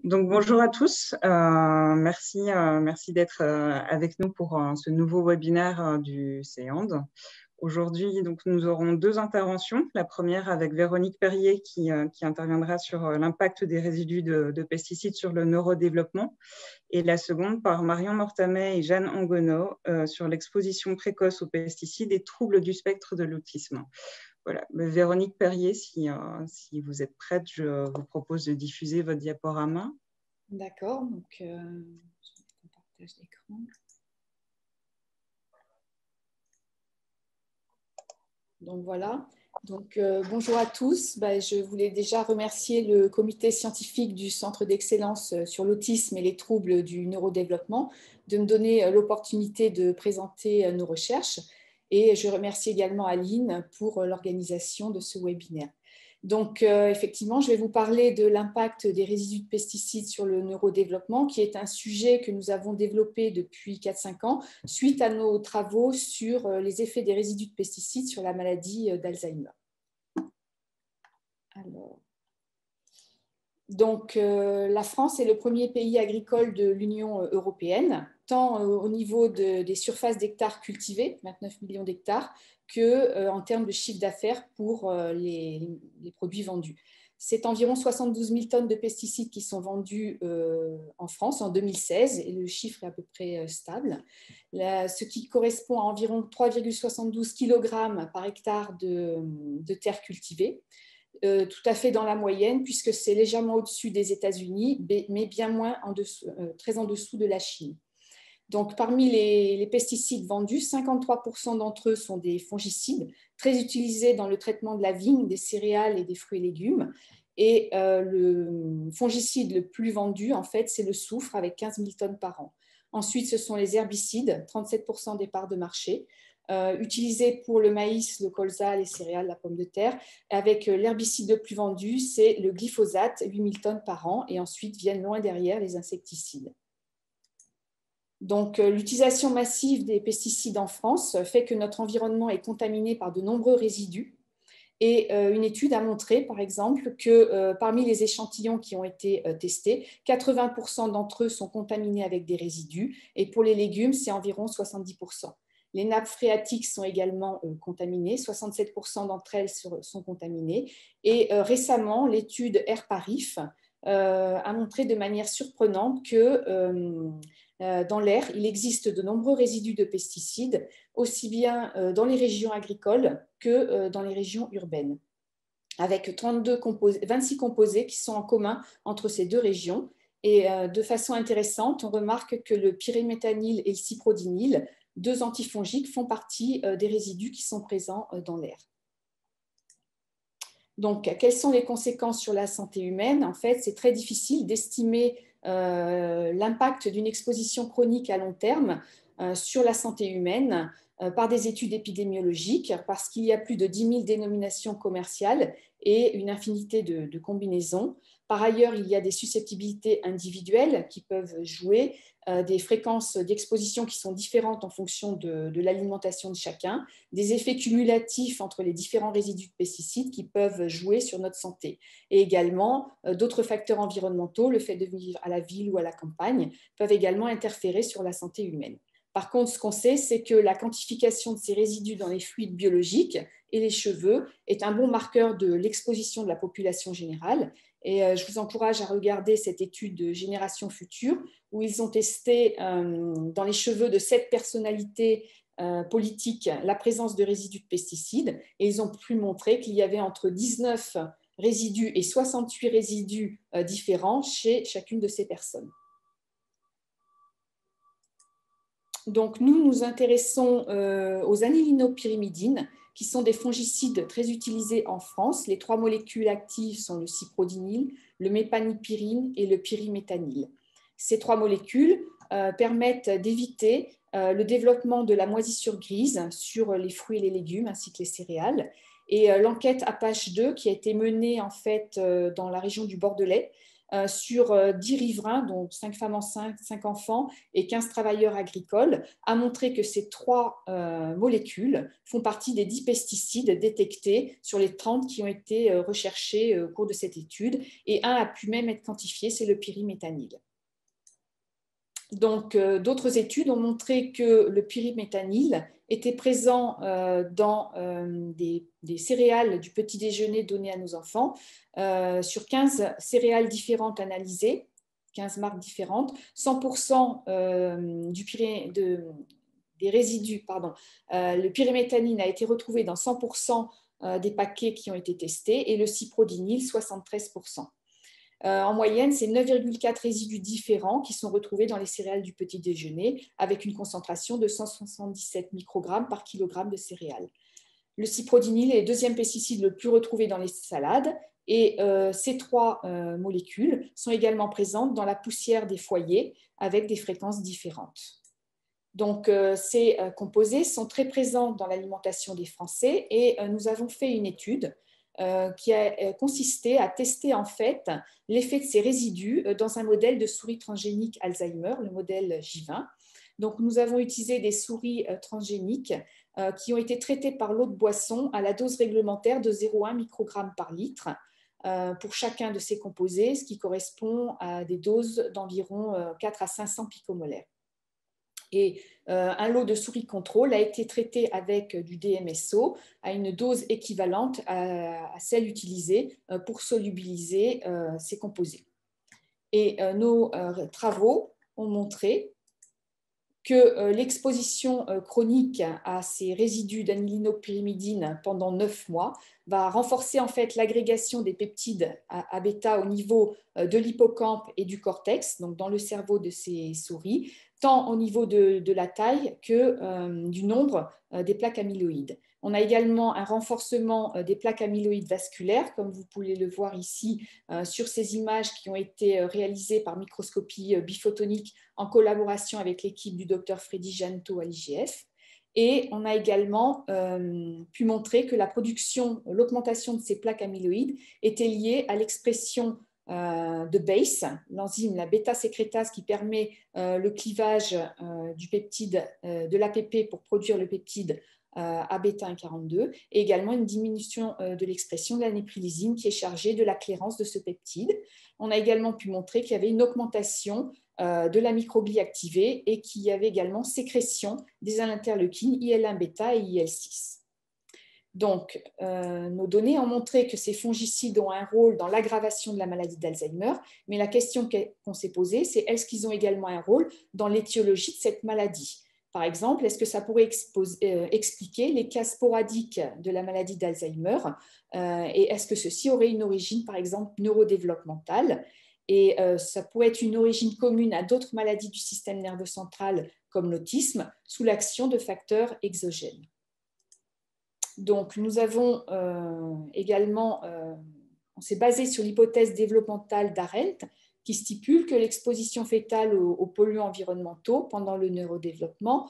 Donc, bonjour à tous. Merci d'être avec nous pour ce nouveau webinaire du CEAND. Aujourd'hui, donc, nous aurons deux interventions. La première avec Véronique Perrier qui interviendra sur l'impact des résidus de pesticides sur le neurodéveloppement. Et la seconde par Marion Mortamet et Jeanne Angonneau sur l'exposition précoce aux pesticides et troubles du spectre de l'autisme. Voilà. Véronique Perrier, si vous êtes prête, je vous propose de diffuser votre diaporama. D'accord, donc je vais mettre en partage d'écran. Donc voilà, bonjour à tous. Je voulais déjà remercier le comité scientifique du Centre d'excellence sur l'autisme et les troubles du neurodéveloppement de me donner l'opportunité de présenter nos recherches. Et je remercie également Aline pour l'organisation de ce webinaire. Donc, effectivement, je vais vous parler de l'impact des résidus de pesticides sur le neurodéveloppement, qui est un sujet que nous avons développé depuis 4-5 ans, suite à nos travaux sur les effets des résidus de pesticides sur la maladie d'Alzheimer. La France est le premier pays agricole de l'Union européenne, tant au niveau des surfaces d'hectares cultivés, 29 millions d'hectares, qu'en termes de chiffre d'affaires pour les produits vendus. C'est environ 72 000 tonnes de pesticides qui sont vendus en France en 2016 et le chiffre est à peu près stable, ce qui correspond à environ 3,72 kg par hectare de terres cultivées. Tout à fait dans la moyenne, puisque c'est légèrement au-dessus des États-Unis, mais bien moins très en dessous de la Chine. Donc, parmi les pesticides vendus, 53% d'entre eux sont des fongicides, très utilisés dans le traitement de la vigne, des céréales et des fruits et légumes. Et le fongicide le plus vendu, en fait, c'est le soufre, avec 15 000 tonnes par an. Ensuite, ce sont les herbicides, 37% des parts de marché. Utilisés pour le maïs, le colza, les céréales, la pomme de terre. Avec l'herbicide le plus vendu, c'est le glyphosate, 8 000 tonnes par an. Et ensuite viennent loin derrière les insecticides. Donc, l'utilisation massive des pesticides en France fait que notre environnement est contaminé par de nombreux résidus. Et une étude a montré, par exemple, que parmi les échantillons qui ont été testés, 80% d'entre eux sont contaminés avec des résidus. Et pour les légumes, c'est environ 70%. Les nappes phréatiques sont également contaminées, 67% d'entre elles sont contaminées. Et récemment, l'étude Air-Parif a montré de manière surprenante que dans l'air, il existe de nombreux résidus de pesticides, aussi bien dans les régions agricoles que dans les régions urbaines, avec 26 composés qui sont en commun entre ces deux régions. Et de façon intéressante, on remarque que le pyriméthanil et le cyprodinil, deux antifongiques, font partie des résidus qui sont présents dans l'air. Donc, quelles sont les conséquences sur la santé humaine? En fait, c'est très difficile d'estimer l'impact d'une exposition chronique à long terme sur la santé humaine par des études épidémiologiques, parce qu'il y a plus de 10 000 dénominations commerciales et une infinité de combinaisons. Par ailleurs, il y a des susceptibilités individuelles qui peuvent jouer, des fréquences d'exposition qui sont différentes en fonction de l'alimentation de chacun, des effets cumulatifs entre les différents résidus de pesticides qui peuvent jouer sur notre santé. Et également, d'autres facteurs environnementaux, le fait de vivre à la ville ou à la campagne, peuvent également interférer sur la santé humaine. Par contre, ce qu'on sait, c'est que la quantification de ces résidus dans les fluides biologiques et les cheveux est un bon marqueur de l'exposition de la population générale. Et je vous encourage à regarder cette étude de Génération Future où ils ont testé dans les cheveux de 7 personnalités politiques la présence de résidus de pesticides. Et ils ont pu montrer qu'il y avait entre 19 résidus et 68 résidus différents chez chacune de ces personnes. Donc, nous nous intéressons aux anillinopyrimidines, qui sont des fongicides très utilisés en France. Les 3 molécules actives sont le cyprodinil, le mépanipyrine et le pyriméthanil. Ces 3 molécules permettent d'éviter le développement de la moisissure grise sur les fruits et les légumes ainsi que les céréales. Et l'enquête Apache 2, qui a été menée en fait dans la région du Bordelais, sur 10 riverains, dont 5 femmes enceintes, 5 enfants et 15 travailleurs agricoles, a montré que ces 3 molécules font partie des 10 pesticides détectés sur les 30 qui ont été recherchés au cours de cette étude, et un a pu même être quantifié, c'est le pyriméthanil. Donc, d'autres études ont montré que le pyriméthanil était présent dans des céréales du petit déjeuner données à nos enfants. Sur 15 céréales différentes analysées, 15 marques différentes, 100% des résidus, le pyriméthanil a été retrouvé dans 100% des paquets qui ont été testés, et le cyprodinyl, 73%. En moyenne, c'est 9,4 résidus différents qui sont retrouvés dans les céréales du petit déjeuner, avec une concentration de 177 microgrammes par kilogramme de céréales. Le cyprodinyl est le deuxième pesticide le plus retrouvé dans les salades, et ces 3 molécules sont également présentes dans la poussière des foyers avec des fréquences différentes. Donc, ces composés sont très présents dans l'alimentation des Français, et nous avons fait une étude qui a consisté à tester en fait l'effet de ces résidus dans un modèle de souris transgénique Alzheimer, le modèle J20. Donc, nous avons utilisé des souris transgéniques qui ont été traitées par l'eau de boisson à la dose réglementaire de 0,1 microgramme par litre pour chacun de ces composés, ce qui correspond à des doses d'environ 4 à 500 picomolaires. Et un lot de souris contrôle a été traité avec du DMSO à une dose équivalente à celle utilisée pour solubiliser ces composés. Et nos travaux ont montré que l'exposition chronique à ces résidus d'anilinopyrimidine pendant 9 mois va renforcer en fait l'agrégation des peptides à bêta au niveau de l'hippocampe et du cortex, donc dans le cerveau de ces souris, tant au niveau de la taille que du nombre des plaques amyloïdes. On a également un renforcement des plaques amyloïdes vasculaires, comme vous pouvez le voir ici sur ces images qui ont été réalisées par microscopie biphotonique en collaboration avec l'équipe du Dr Freddy Janto à l'IGF. Et on a également pu montrer que l'augmentation de ces plaques amyloïdes était liée à l'expression de BACE, l'enzyme, la bêta-sécrétase qui permet le clivage du peptide de l'APP pour produire le peptide A-bêta-142, et également une diminution de l'expression de la néprilysine qui est chargée de la clairance de ce peptide. On a également pu montrer qu'il y avait une augmentation de la microglie activée et qu'il y avait également sécrétion des interleukines IL-1-bêta et IL-6. Donc, nos données ont montré que ces fongicides ont un rôle dans l'aggravation de la maladie d'Alzheimer, mais la question qu'on s'est posée, c'est est-ce qu'ils ont également un rôle dans l'étiologie de cette maladie ? Par exemple, est-ce que ça pourrait expliquer les cas sporadiques de la maladie d'Alzheimer et est-ce que ceci aurait une origine, par exemple, neurodéveloppementale ? Et ça pourrait être une origine commune à d'autres maladies du système nerveux central comme l'autisme sous l'action de facteurs exogènes. Donc, nous avons également, on s'est basé sur l'hypothèse développementale d'Arendt qui stipule que l'exposition fœtale aux polluants environnementaux pendant le neurodéveloppement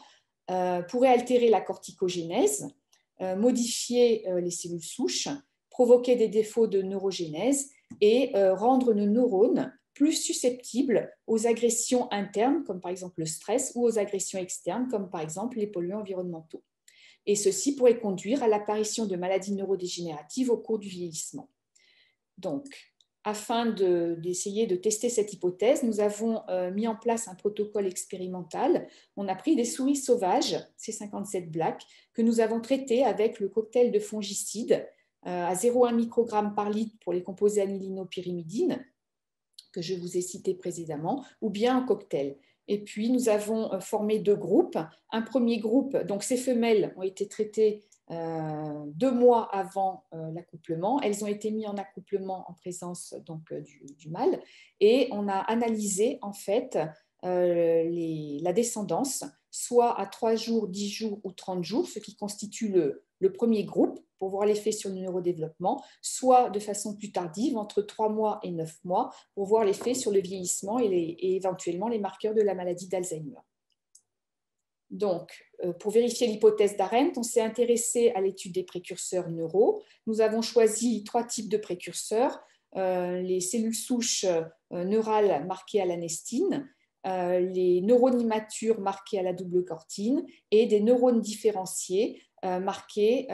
pourrait altérer la corticogénèse, modifier les cellules souches, provoquer des défauts de neurogénèse et rendre nos neurones plus susceptibles aux agressions internes, comme par exemple le stress, ou aux agressions externes, comme par exemple les polluants environnementaux. Et ceci pourrait conduire à l'apparition de maladies neurodégénératives au cours du vieillissement. Donc, afin d'essayer de tester cette hypothèse, nous avons mis en place un protocole expérimental. On a pris des souris sauvages, C57 Black, que nous avons traitées avec le cocktail de fongicides à 0,1 microgramme par litre pour les composés anilinopyrimidine, que je vous ai cité précédemment, ou bien un cocktail. Et puis, nous avons formé 2 groupes. Un premier groupe, donc ces femelles ont été traitées 2 mois avant l'accouplement. Elles ont été mises en accouplement en présence donc, du mâle. Et on a analysé en fait la descendance, soit à 3 jours, 10 jours ou 30 jours, ce qui constitue le premier groupe pour voir l'effet sur le neurodéveloppement, soit de façon plus tardive, entre 3 mois et 9 mois, pour voir l'effet sur le vieillissement et éventuellement les marqueurs de la maladie d'Alzheimer. Donc, pour vérifier l'hypothèse d'Arendt, on s'est intéressé à l'étude des précurseurs neuraux. Nous avons choisi 3 types de précurseurs, les cellules souches neurales marquées à l'anestine, les neurones immatures marqués à la double cortine et des neurones différenciés marqués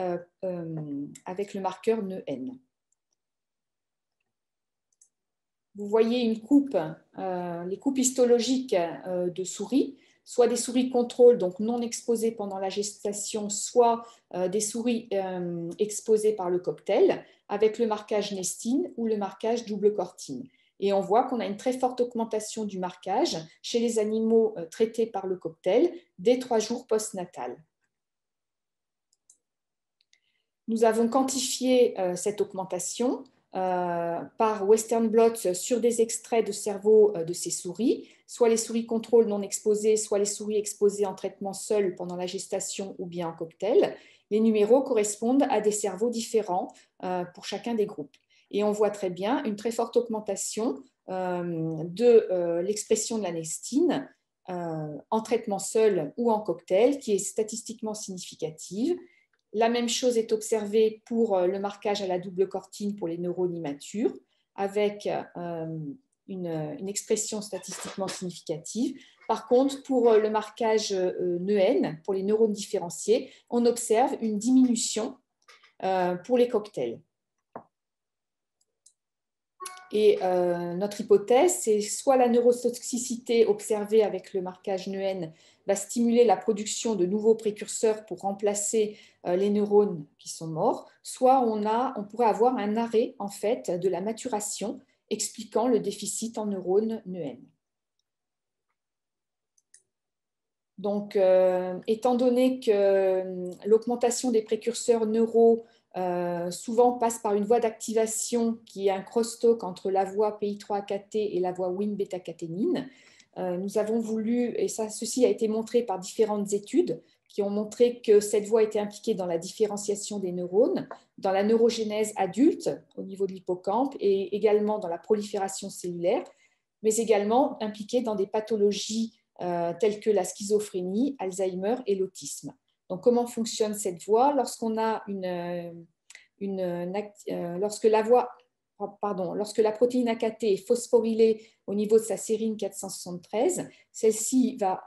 avec le marqueur NEN. Vous voyez une coupe, les coupes histologiques de souris, soit des souris contrôle, donc non exposées pendant la gestation, soit des souris exposées par le cocktail, avec le marquage nestine ou le marquage double cortine. Et on voit qu'on a une très forte augmentation du marquage chez les animaux traités par le cocktail dès 3 jours postnatal. Nous avons quantifié cette augmentation par Western blot sur des extraits de cerveau de ces souris, soit les souris contrôle non exposées, soit les souris exposées en traitement seul pendant la gestation ou bien en cocktail. Les numéros correspondent à des cerveaux différents pour chacun des groupes. Et on voit très bien une très forte augmentation de l'expression de l'anestine en traitement seul ou en cocktail, qui est statistiquement significative. La même chose est observée pour le marquage à la double cortine pour les neurones immatures, avec une expression statistiquement significative. Par contre, pour le marquage NEN, pour les neurones différenciés, on observe une diminution pour les cocktails. Et notre hypothèse, c'est soit la neurotoxicité observée avec le marquage NEN va stimuler la production de nouveaux précurseurs pour remplacer les neurones qui sont morts, soit on pourrait avoir un arrêt en fait de la maturation expliquant le déficit en neurones NEN. Donc, étant donné que l'augmentation des précurseurs neuraux souvent passe par une voie d'activation qui est un crosstalk entre la voie PI3-AKT et la voie Wnt-bêta-caténine, nous avons voulu, et ceci a été montré par différentes études, qui ont montré que cette voie était impliquée dans la différenciation des neurones, dans la neurogénèse adulte au niveau de l'hippocampe et également dans la prolifération cellulaire, mais également impliquée dans des pathologies telles que la schizophrénie, Alzheimer et l'autisme. Donc, comment fonctionne cette voie? Lorsqu'on a lorsque la protéine AKT est phosphorylée au niveau de sa sérine 473, celle-ci va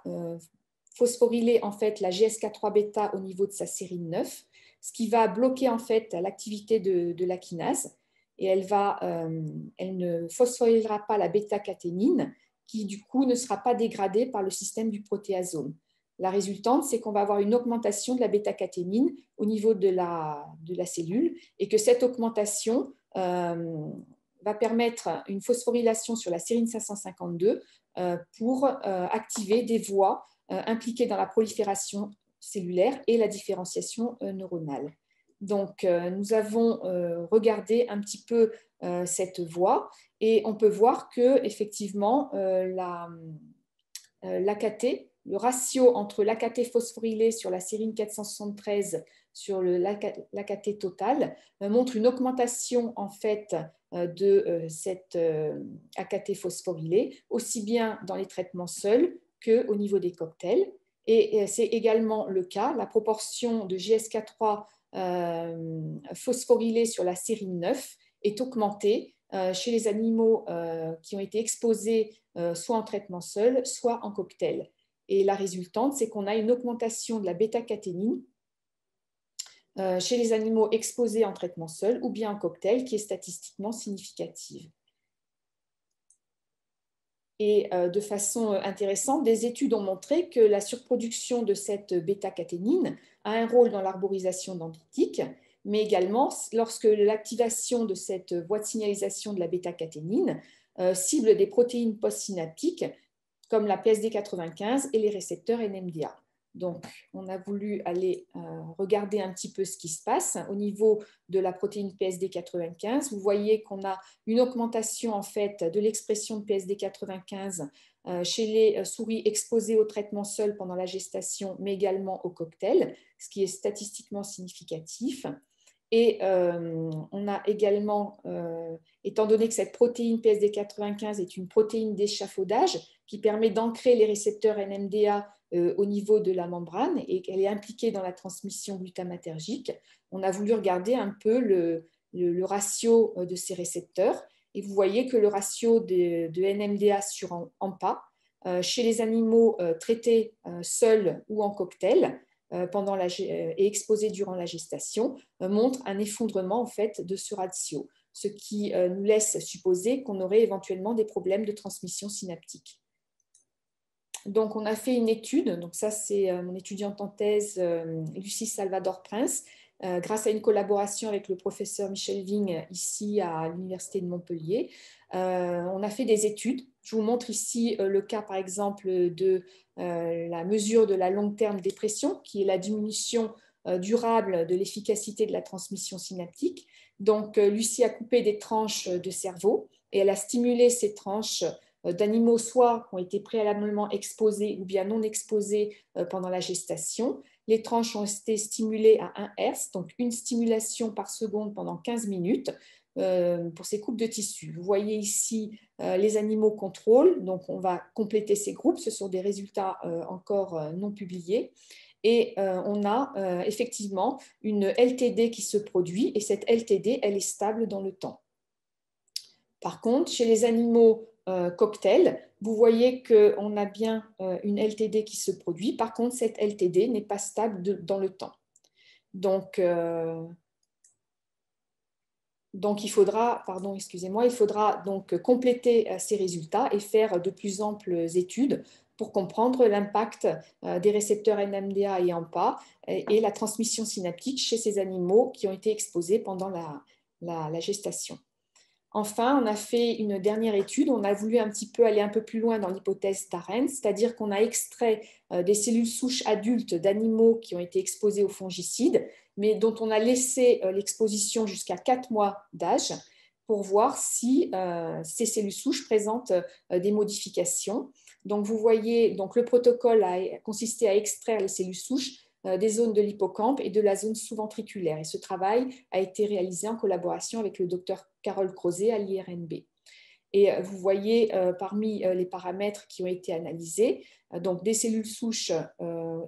phosphoryler en fait la GSK3-bêta au niveau de sa sérine 9, ce qui va bloquer en fait l'activité de la kinase, et elle ne phosphorylera pas la bêta-caténine, qui du coup ne sera pas dégradée par le système du protéasome. La résultante, c'est qu'on va avoir une augmentation de la bêta-caténine au niveau de la cellule, et que cette augmentation va permettre une phosphorylation sur la sérine 552 pour activer des voies impliquées dans la prolifération cellulaire et la différenciation neuronale. Donc, nous avons regardé un petit peu cette voie, et on peut voir que effectivement l'AKT, le ratio entre l'AKT phosphorylé sur la sérine 473 sur l'AKT total montre une augmentation en fait de cette AKT phosphorylée, aussi bien dans les traitements seuls qu'au niveau des cocktails. Et c'est également le cas, la proportion de GSK3 phosphorylée sur la sérine 9 est augmentée chez les animaux qui ont été exposés soit en traitement seul, soit en cocktail. Et la résultante, c'est qu'on a une augmentation de la bêta-caténine chez les animaux exposés en traitement seul ou bien en cocktail qui est statistiquement significative. Et de façon intéressante, des études ont montré que la surproduction de cette bêta-caténine a un rôle dans l'arborisation dendritique, mais également lorsque l'activation de cette voie de signalisation de la bêta-caténine cible des protéines postsynaptiques comme la PSD95 et les récepteurs NMDA. Donc, on a voulu aller regarder un petit peu ce qui se passe au niveau de la protéine PSD95. Vous voyez qu'on a une augmentation en fait de l'expression de PSD95 chez les souris exposées au traitement seul pendant la gestation, mais également au cocktail, ce qui est statistiquement significatif. Et on a également, étant donné que cette protéine PSD95 est une protéine d'échafaudage qui permet d'ancrer les récepteurs NMDA au niveau de la membrane et qu'elle est impliquée dans la transmission glutamatergique, on a voulu regarder un peu le ratio de ces récepteurs. Et vous voyez que le ratio de NMDA sur AMPA chez les animaux traités seuls ou en cocktail et exposés durant la gestation montre un effondrement en fait, de ce ratio, ce qui nous laisse supposer qu'on aurait éventuellement des problèmes de transmission synaptique. Donc, on a fait une étude, donc ça c'est mon étudiante en thèse, Lucie Salvador-Prince, grâce à une collaboration avec le professeur Michel Vigne ici à l'Université de Montpellier. On a fait des études. Je vous montre ici le cas par exemple de la mesure de la long-terme dépression, qui est la diminution durable de l'efficacité de la transmission synaptique. Donc, Lucie a coupé des tranches de cerveau et elle a stimulé ces tranches d'animaux soit qui ont été préalablement exposés ou bien non exposés pendant la gestation. Les tranches ont été stimulées à 1 Hz, donc une stimulation par seconde pendant 15 minutes pour ces coupes de tissu. Vous voyez ici les animaux contrôle, donc on va compléter ces groupes, ce sont des résultats encore non publiés. Et on a effectivement une LTD qui se produit et cette LTD, elle est stable dans le temps. Par contre, chez les animaux cocktail, vous voyez qu'on a bien une LTD qui se produit. Par contre, cette LTD n'est pas stable dans le temps. Donc il faudra, il faudra donc compléter ces résultats et faire de plus amples études pour comprendre l'impact des récepteurs NMDA et AMPA et la transmission synaptique chez ces animaux qui ont été exposés pendant la gestation. Enfin, on a fait une dernière étude, on a voulu aller un peu plus loin dans l'hypothèse d'Arens, c'est-à-dire qu'on a extrait des cellules souches adultes d'animaux qui ont été exposés aux fongicides, mais dont on a laissé l'exposition jusqu'à 4 mois d'âge pour voir si ces cellules souches présentent des modifications. Donc, vous voyez, donc, le protocole a consisté à extraire les cellules souches des zones de l'hippocampe et de la zone sous-ventriculaire. Et ce travail a été réalisé en collaboration avec le docteur Carole Crozet à l'IRNB. Et vous voyez parmi les paramètres qui ont été analysés, donc des cellules souches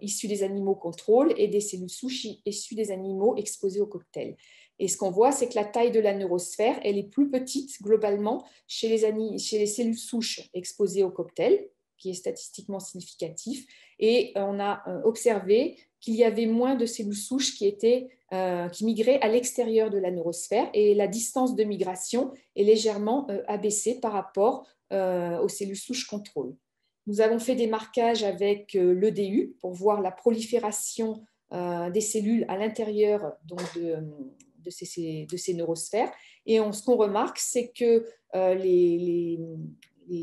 issues des animaux contrôle et des cellules souches issues des animaux exposés au cocktail. Et ce qu'on voit, c'est que la taille de la neurosphère, elle est plus petite globalement chez les cellules souches exposées au cocktail, qui est statistiquement significatif. Et on a observé qu'il y avait moins de cellules souches qui migraient à l'extérieur de la neurosphère et la distance de migration est légèrement abaissée par rapport aux cellules souches contrôle. Nous avons fait des marquages avec l'EDU pour voir la prolifération des cellules à l'intérieur de ces neurosphères. Et ce qu'on remarque, c'est que les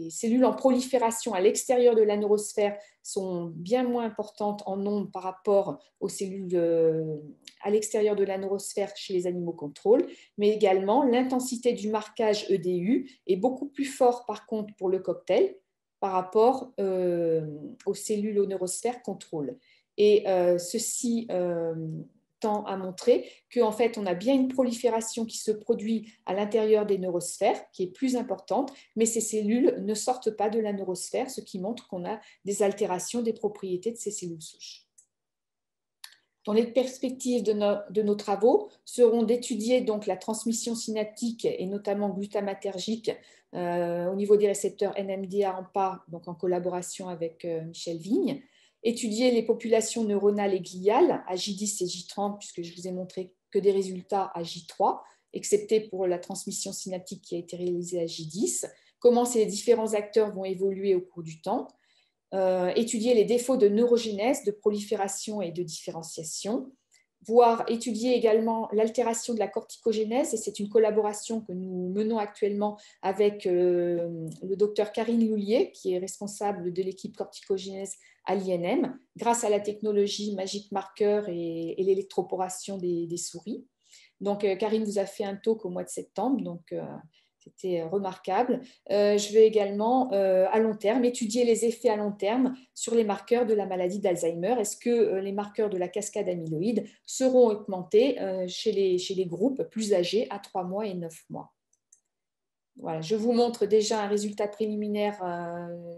cellules en prolifération à l'extérieur de la neurosphère sont bien moins importantes en nombre par rapport aux cellules à l'extérieur de la neurosphère chez les animaux contrôle, mais également l'intensité du marquage EDU est beaucoup plus fort par contre pour le cocktail par rapport aux cellules aux neurosphères contrôle. Et ceci tend à montrer qu'en fait, on a bien une prolifération qui se produit à l'intérieur des neurosphères, qui est plus importante, mais ces cellules ne sortent pas de la neurosphère, ce qui montre qu'on a des altérations des propriétés de ces cellules souches. Dans les perspectives de nos travaux seront d'étudier donc la transmission synaptique et notamment glutamatergique au niveau des récepteurs NMDA AMPA, donc en collaboration avec Michel Vigne, étudier les populations neuronales et gliales à J10 et J30, puisque je vous ai montré que des résultats à J3, excepté pour la transmission synaptique qui a été réalisée à J10, comment ces différents acteurs vont évoluer au cours du temps, étudier les défauts de neurogénèse, de prolifération et de différenciation, voire étudier également l'altération de la corticogénèse, et c'est une collaboration que nous menons actuellement avec le docteur Karine Loulier, qui est responsable de l'équipe corticogénèse à l'INM, grâce à la technologie Magic Marker et l'électroporation des souris. Donc, Karine vous a fait un talk au mois de septembre, donc c'était remarquable. Je vais également, à long terme, étudier les effets à long terme sur les marqueurs de la maladie d'Alzheimer. Est-ce que les marqueurs de la cascade amyloïde seront augmentés chez les groupes plus âgés à 3 mois et 9 mois? Voilà, je vous montre déjà un résultat préliminaire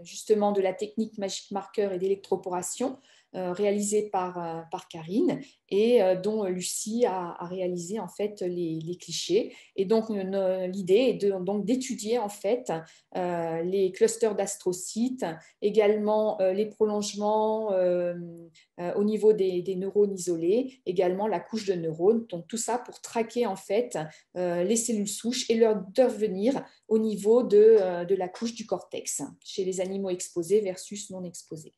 justement de la technique Magic Marker et d'électroporation réalisé par Karine et dont Lucie a réalisé en fait les clichés. Et donc l'idée est donc d'étudier en fait les clusters d'astrocytes, également les prolongements au niveau des neurones isolés, également la couche de neurones. Donc tout ça pour traquer en fait les cellules souches et leur devenir au niveau de la couche du cortex chez les animaux exposés versus non exposés.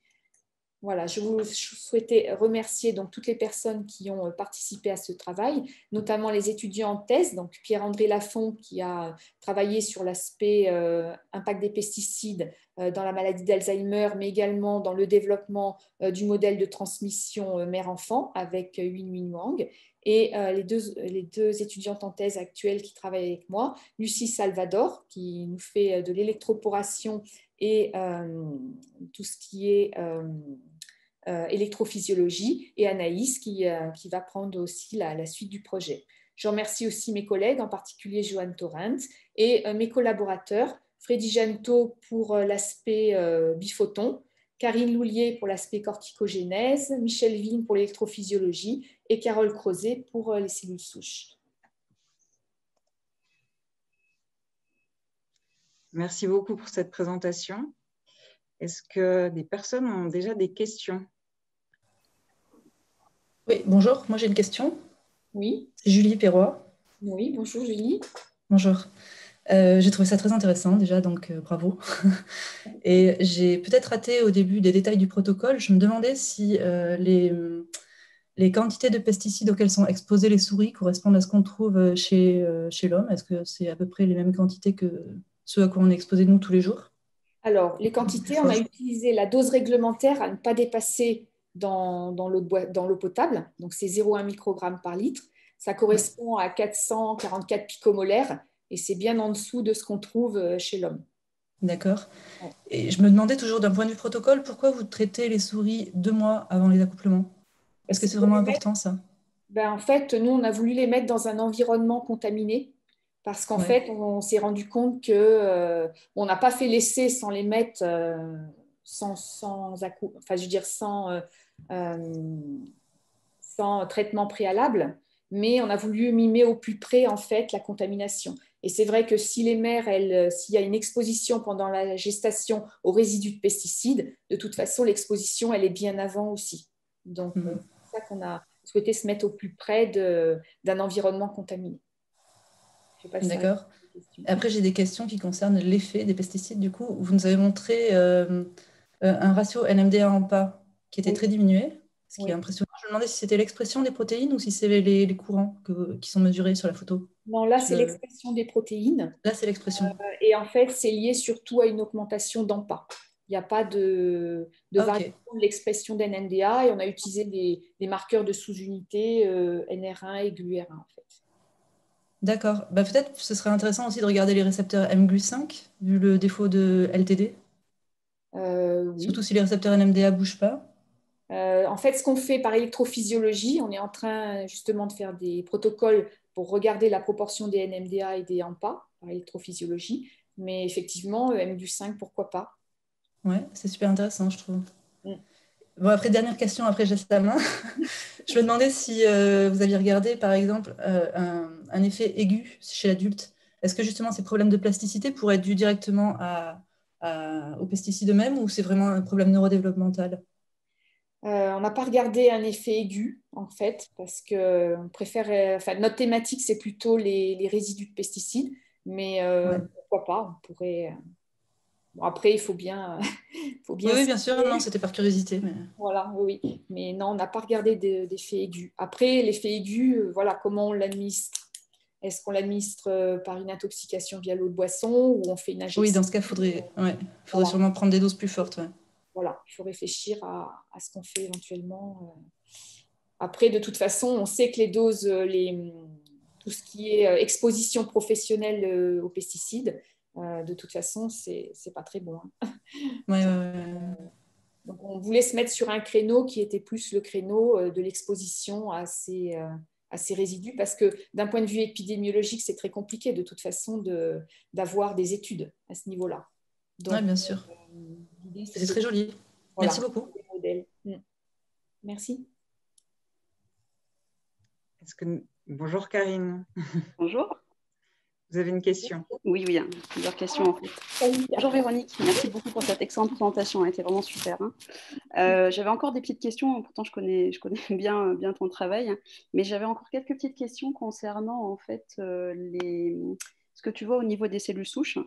Voilà, je souhaitais remercier donc toutes les personnes qui ont participé à ce travail, notamment les étudiants en thèse, donc Pierre-André Lafont qui a travaillé sur l'aspect impact des pesticides dans la maladie d'Alzheimer, mais également dans le développement du modèle de transmission mère-enfant avec Yun Wang, et les deux étudiantes en thèse actuelles qui travaillent avec moi, Lucie Salvador qui nous fait de l'électroporation et tout ce qui est électrophysiologie, et Anaïs qui va prendre aussi la suite du projet. Je remercie aussi mes collègues, en particulier Joanne Torrent, et mes collaborateurs, Freddy Janto pour l'aspect biphoton, Karine Loulier pour l'aspect corticogénèse, Michel Vigne pour l'électrophysiologie et Carole Crozet pour les cellules souches. Merci beaucoup pour cette présentation. Est-ce que des personnes ont déjà des questions? Oui, bonjour, moi j'ai une question. Oui. C'est Julie Perrois. Oui, bonjour Julie. Bonjour. J'ai trouvé ça très intéressant déjà, donc bravo. Et j'ai peut-être raté au début des détails du protocole. Je me demandais si les quantités de pesticides auxquelles sont exposées les souris correspondent à ce qu'on trouve chez l'homme. Est-ce que c'est à peu près les mêmes quantités que ceux à quoi on est exposé nous tous les jours? Alors, les quantités, on a utilisé la dose réglementaire à ne pas dépasser dans l'eau potable, donc c'est 0,1 microgramme par litre. Ça correspond à 444 picomolaires et c'est bien en dessous de ce qu'on trouve chez l'homme. D'accord. Et je me demandais toujours d'un point de vue protocole, pourquoi vous traitez les souris 2 mois avant les accouplements? Est-ce que c'est vraiment important ça? En fait, nous, on a voulu les mettre dans un environnement contaminé parce qu'en fait, on s'est rendu compte qu'on n'a pas fait l'essai sans les mettre sans traitement préalable, mais on a voulu mimer au plus près en fait la contamination. Et c'est vrai que si les mères, s'il y a une exposition pendant la gestation aux résidus de pesticides, de toute façon, l'exposition, elle est bien avant aussi. Donc, c'est ça qu'on a souhaité se mettre au plus près d'un environnement contaminé. D'accord. Après, j'ai des questions qui concernent l'effet des pesticides. Du coup, vous nous avez montré un ratio NMDA en pas qui était très diminué, ce qui est impressionnant. Je me demandais si c'était l'expression des protéines ou si c'est les courants qui sont mesurés sur la photo. Non, là, c'est l'expression des protéines. Là, c'est l'expression. Et en fait, c'est lié surtout à une augmentation d'AMPA. Il n'y a pas de variation de l'expression d'NMDA et on a utilisé des marqueurs de sous-unité NR1 et GLUR1 en fait. D'accord. Bah, peut-être ce serait intéressant aussi de regarder les récepteurs mGlu5 vu le défaut de LTD. Oui. Surtout si les récepteurs NMDA ne bougent pas. En fait, ce qu'on fait par électrophysiologie, on est en train justement de faire des protocoles pour regarder la proportion des NMDA et des AMPA par électrophysiologie. Mais effectivement, mGlu5, pourquoi pas? Ouais, c'est super intéressant, je trouve. Bon, après, dernière question, après je laisse la main. Je me demandais si vous aviez regardé, par exemple, un effet aigu chez l'adulte. Est-ce que justement ces problèmes de plasticité pourraient être dus directement aux pesticides eux-mêmes ou c'est vraiment un problème neurodéveloppemental? On n'a pas regardé un effet aigu, en fait, parce que on préfère, notre thématique, c'est plutôt les résidus de pesticides, mais pourquoi pas, on pourrait... Bon, après, il faut bien... Oui, bien sûr, non, c'était par curiosité. Mais... Voilà, oui. Mais non, on n'a pas regardé d'effet aigu. Après, l'effet aigu, voilà, comment on l'administre? Est-ce qu'on l'administre par une intoxication via l'eau de boisson ou on fait une injection? Oui, dans ce cas, il faudrait sûrement prendre des doses plus fortes. Ouais. Voilà, il faut réfléchir à ce qu'on fait éventuellement. Après, de toute façon, on sait que les doses, tout ce qui est exposition professionnelle aux pesticides, de toute façon, c'est pas très bon. Hein. Donc, on voulait se mettre sur un créneau qui était plus le créneau de l'exposition à ces résidus, parce que d'un point de vue épidémiologique, c'est très compliqué de toute façon d'avoir des études à ce niveau-là. Oui, bien sûr. C'est très joli. Voilà, merci beaucoup. des modèles. Merci. Bonjour Karine. Bonjour. Vous avez une question? Oui, oui, plusieurs questions en fait. Bonjour Véronique, merci beaucoup pour cette excellente présentation, elle était vraiment super. J'avais encore des petites questions, pourtant je connais bien ton travail, mais j'avais encore quelques petites questions concernant en fait ce que tu vois au niveau des cellules souches.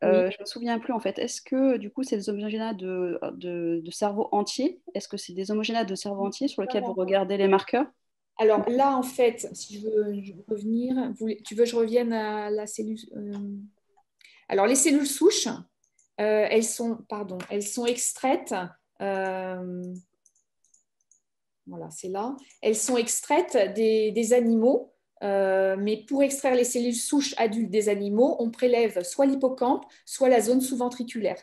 Je ne me souviens plus en fait, est-ce que du coup c'est des homogénéates de cerveau entier? Est-ce que c'est des homogénéates de cerveau entier sur lesquels vous regardez les marqueurs? Alors là, en fait, si je veux revenir, tu veux que je revienne à la cellule Alors, les cellules souches, elles sont extraites. Voilà, c'est là. Elles sont extraites des animaux, mais pour extraire les cellules souches adultes des animaux, on prélève soit l'hippocampe, soit la zone sous-ventriculaire.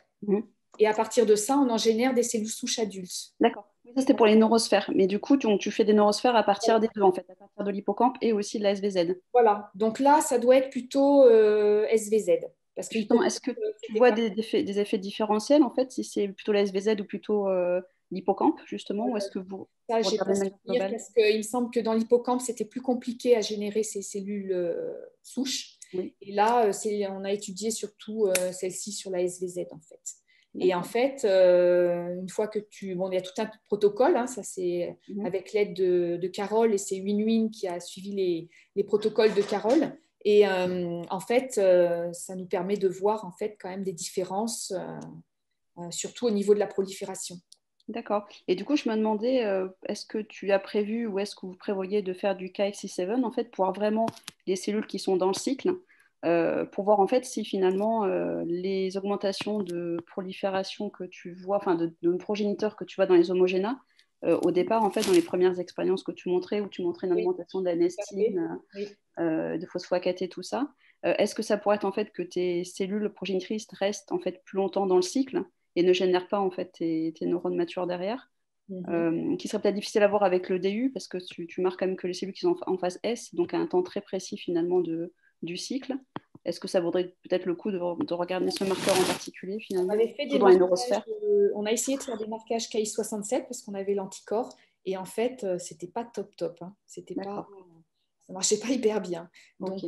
Et à partir de ça, on en génère des cellules souches adultes. D'accord. Ça, c'était pour les neurosphères. Mais du coup, tu fais des neurosphères à partir des deux, en fait, à partir de l'hippocampe et aussi de la SVZ. Voilà. Donc là, ça doit être plutôt SVZ. Parce que justement, est-ce que tu vois des effets différentiels, en fait, si c'est plutôt la SVZ ou plutôt l'hippocampe, justement, ou est-ce que vous ça, j'ai pas souvenir parce qu'il me semble que dans l'hippocampe, c'était plus compliqué à générer ces cellules souches. Oui. Et là, on a étudié surtout celle-ci sur la SVZ, en fait. Et en fait, une fois que bon, il y a tout un protocole, ça c'est avec l'aide de Carole, et c'est Win-Win qui a suivi les protocoles de Carole. Et en fait, ça nous permet de voir en fait quand même des différences, surtout au niveau de la prolifération. D'accord. Et du coup, je me demandais, est-ce que tu as prévu ou est-ce que vous prévoyez de faire du KXC7 en fait pour voir vraiment les cellules qui sont dans le cycle, pour voir en fait si finalement les augmentations de prolifération que tu vois, enfin de progéniteurs que tu vois dans les homogénats, au départ en fait dans les premières expériences que tu montrais, où tu montrais une augmentation d'anestine, de phospho-AKT, tout ça, est-ce que ça pourrait être en fait que tes cellules progénitrices restent en fait plus longtemps dans le cycle et ne génèrent pas en fait tes neurones matures derrière, qui serait peut-être difficile à voir avec le DU parce que tu marques quand même que les cellules qui sont en phase S, donc à un temps très précis finalement du cycle. Est-ce que ça vaudrait peut-être le coup de regarder ce marqueur en particulier finalement on avait fait des dans les neurosphères on a essayé de faire des marquages KI67 parce qu'on avait l'anticorps et en fait c'était pas top. C'était pas, ça marchait pas hyper bien. Donc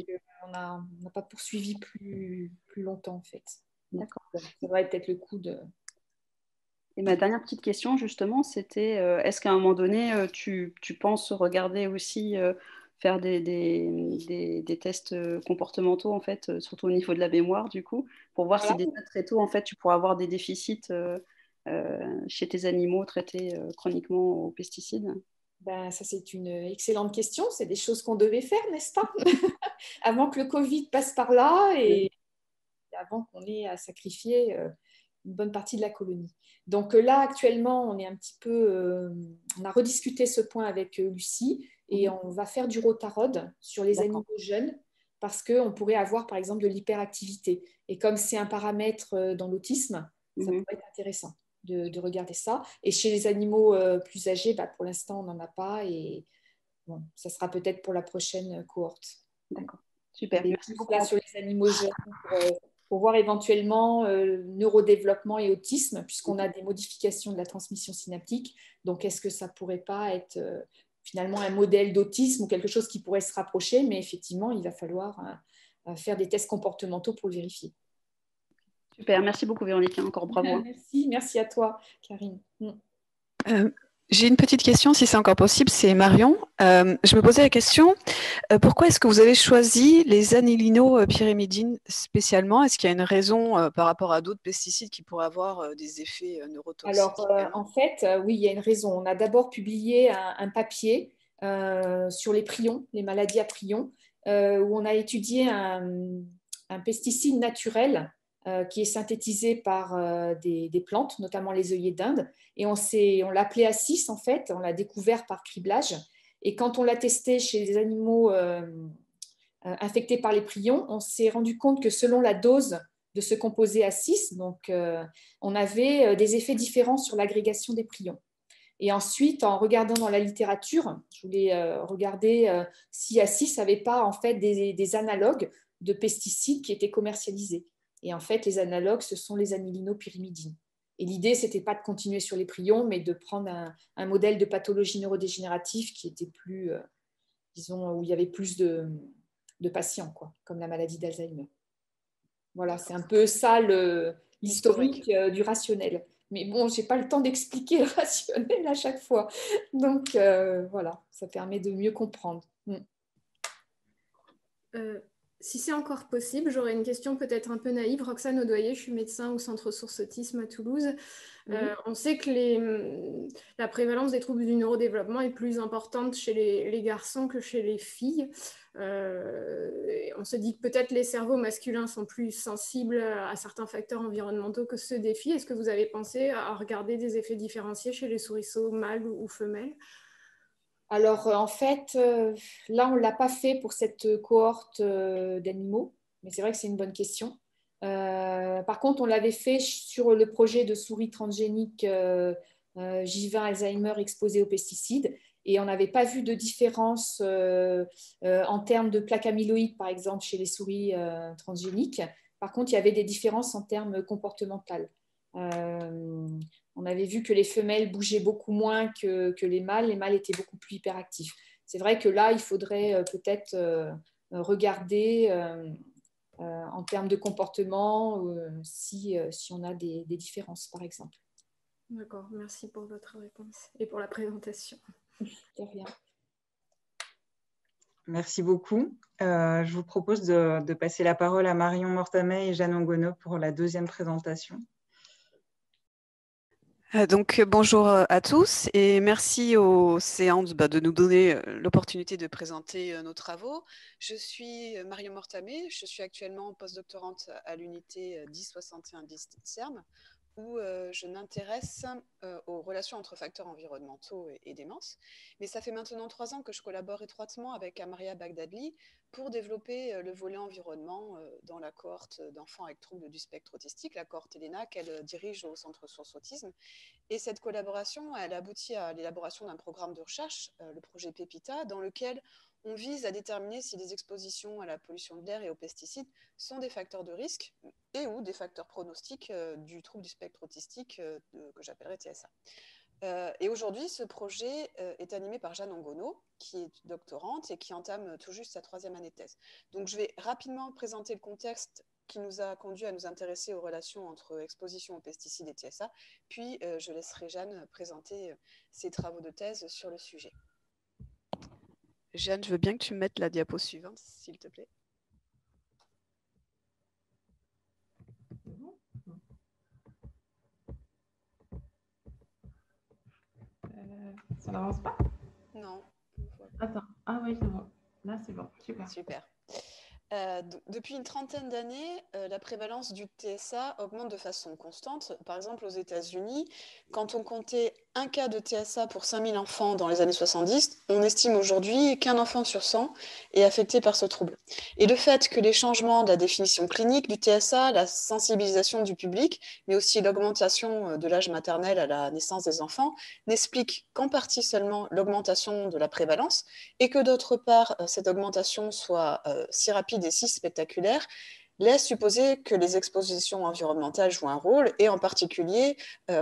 on n'a pas poursuivi plus longtemps en fait. D'accord. Ça va être peut-être le coup de... Et ma dernière petite question, justement, c'était est-ce qu'à un moment donné, tu penses regarder aussi faire des tests comportementaux, en fait, surtout au niveau de la mémoire, du coup, pour voir si déjà très tôt, en fait, tu pourras avoir des déficits chez tes animaux traités chroniquement aux pesticides? Ben, ça, c'est une excellente question. C'est des choses qu'on devait faire, n'est-ce pas? Avant que le Covid passe par là et avant qu'on ait à sacrifier une bonne partie de la colonie. Donc là, actuellement, on est un petit peu... on a rediscuté ce point avec Lucie et on va faire du rotarod sur les animaux jeunes parce qu'on pourrait avoir, par exemple, de l'hyperactivité. Et comme c'est un paramètre dans l'autisme, ça pourrait être intéressant de regarder ça. Et chez les animaux plus âgés, pour l'instant, on n'en a pas et bon, ça sera peut-être pour la prochaine cohorte. D'accord, super. Merci beaucoup. Là, sur les animaux jeunes, pour voir éventuellement neurodéveloppement et autisme, puisqu'on a des modifications de la transmission synaptique. Donc, est-ce que ça ne pourrait pas être finalement un modèle d'autisme ou quelque chose qui pourrait se rapprocher? Mais effectivement, il va falloir faire des tests comportementaux pour le vérifier. Super, merci beaucoup Véronique, encore bravo. Merci à toi, Karine. J'ai une petite question, si c'est encore possible, c'est Marion. Je me posais la question, pourquoi est-ce que vous avez choisi les anilino-pyrimidines spécialement? Est-ce qu'il y a une raison par rapport à d'autres pesticides qui pourraient avoir des effets neurotoxiques? Alors, en fait, oui, il y a une raison. On a d'abord publié un papier sur les prions, les maladies à prions, où on a étudié un pesticide naturel qui est synthétisé par des plantes, notamment les œillets d'Inde. Et on l'a appelé A6, en fait. On l'a découvert par criblage. Et quand on l'a testé chez les animaux infectés par les prions, on s'est rendu compte que selon la dose de ce composé A6, donc on avait des effets différents sur l'agrégation des prions. Et ensuite, en regardant dans la littérature, je voulais regarder si A6 n'avait pas en fait des analogues de pesticides qui étaient commercialisés. Et en fait, les analogues, ce sont les anilino-pyrimidines. Et l'idée, ce n'était pas de continuer sur les prions, mais de prendre un modèle de pathologie neurodégénérative qui était plus, disons, où il y avait plus de patients, quoi, comme la maladie d'Alzheimer. Voilà, c'est un peu ça l'historique du rationnel. Mais bon, je n'ai pas le temps d'expliquer le rationnel à chaque fois. Donc, voilà, ça permet de mieux comprendre. Si c'est encore possible, j'aurais une question peut-être un peu naïve. Roxane Audoyer, je suis médecin au Centre Ressources Autisme à Toulouse. On sait que la prévalence des troubles du neurodéveloppement est plus importante chez les garçons que chez les filles. On se dit que peut-être les cerveaux masculins sont plus sensibles à certains facteurs environnementaux que ceux des filles. Est-ce que vous avez pensé à regarder des effets différenciés chez les souriceaux mâles ou femelles ? Alors, en fait, là, on ne l'a pas fait pour cette cohorte d'animaux, mais c'est vrai que c'est une bonne question. Par contre, on l'avait fait sur le projet de souris transgéniques J20 Alzheimer exposées aux pesticides, et on n'avait pas vu de différence en termes de plaques amyloïdes, par exemple, chez les souris transgéniques. Par contre, il y avait des différences en termes comportementaux. On avait vu que les femelles bougeaient beaucoup moins que les mâles. Les mâles étaient beaucoup plus hyperactifs. C'est vrai que là, il faudrait peut-être regarder en termes de comportement si on a des différences, par exemple. D'accord, merci pour votre réponse et pour la présentation. De rien. Merci beaucoup. Je vous propose de passer la parole à Marion Mortamet et Jeanne Angonot pour la deuxième présentation. Donc, bonjour à tous et merci aux séances de nous donner l'opportunité de présenter nos travaux. Je suis Marion Mortamet, je suis actuellement postdoctorante à l'unité 1061 d'INSERM où je m'intéresse aux relations entre facteurs environnementaux et démence. Mais ça fait maintenant 3 ans que je collabore étroitement avec Amaria Bagdadli pour développer le volet environnement dans la cohorte d'enfants avec troubles du spectre autistique, la cohorte ELENA qu'elle dirige au Centre Ressources Autisme. Et cette collaboration, elle aboutit à l'élaboration d'un programme de recherche, le projet PEPITA, dans lequel on vise à déterminer si les expositions à la pollution de l'air et aux pesticides sont des facteurs de risque et ou des facteurs pronostiques du trouble du spectre autistique que j'appellerais TSA. Et aujourd'hui, ce projet est animé par Jeanne Angonot, qui est doctorante et qui entame tout juste sa 3e année de thèse. Donc, je vais rapidement présenter le contexte qui nous a conduit à nous intéresser aux relations entre exposition aux pesticides et TSA, puis je laisserai Jeanne présenter ses travaux de thèse sur le sujet. Jeanne, je veux bien que tu mettes la diapo suivante, s'il te plaît. Ça n'avance pas? Non. Attends. Ah oui, c'est bon. Là, c'est bon. Super. Super. Depuis une trentaine d'années, la prévalence du TSA augmente de façon constante. Par exemple, aux États-Unis, quand on comptait un cas de TSA pour 5000 enfants dans les années 70, on estime aujourd'hui qu'un enfant sur 100 est affecté par ce trouble. Et le fait que les changements de la définition clinique du TSA, la sensibilisation du public, mais aussi l'augmentation de l'âge maternel à la naissance des enfants, n'expliquent qu'en partie seulement l'augmentation de la prévalence et que d'autre part, cette augmentation soit si rapide et si spectaculaire, laisse supposer que les expositions environnementales jouent un rôle, et en particulier,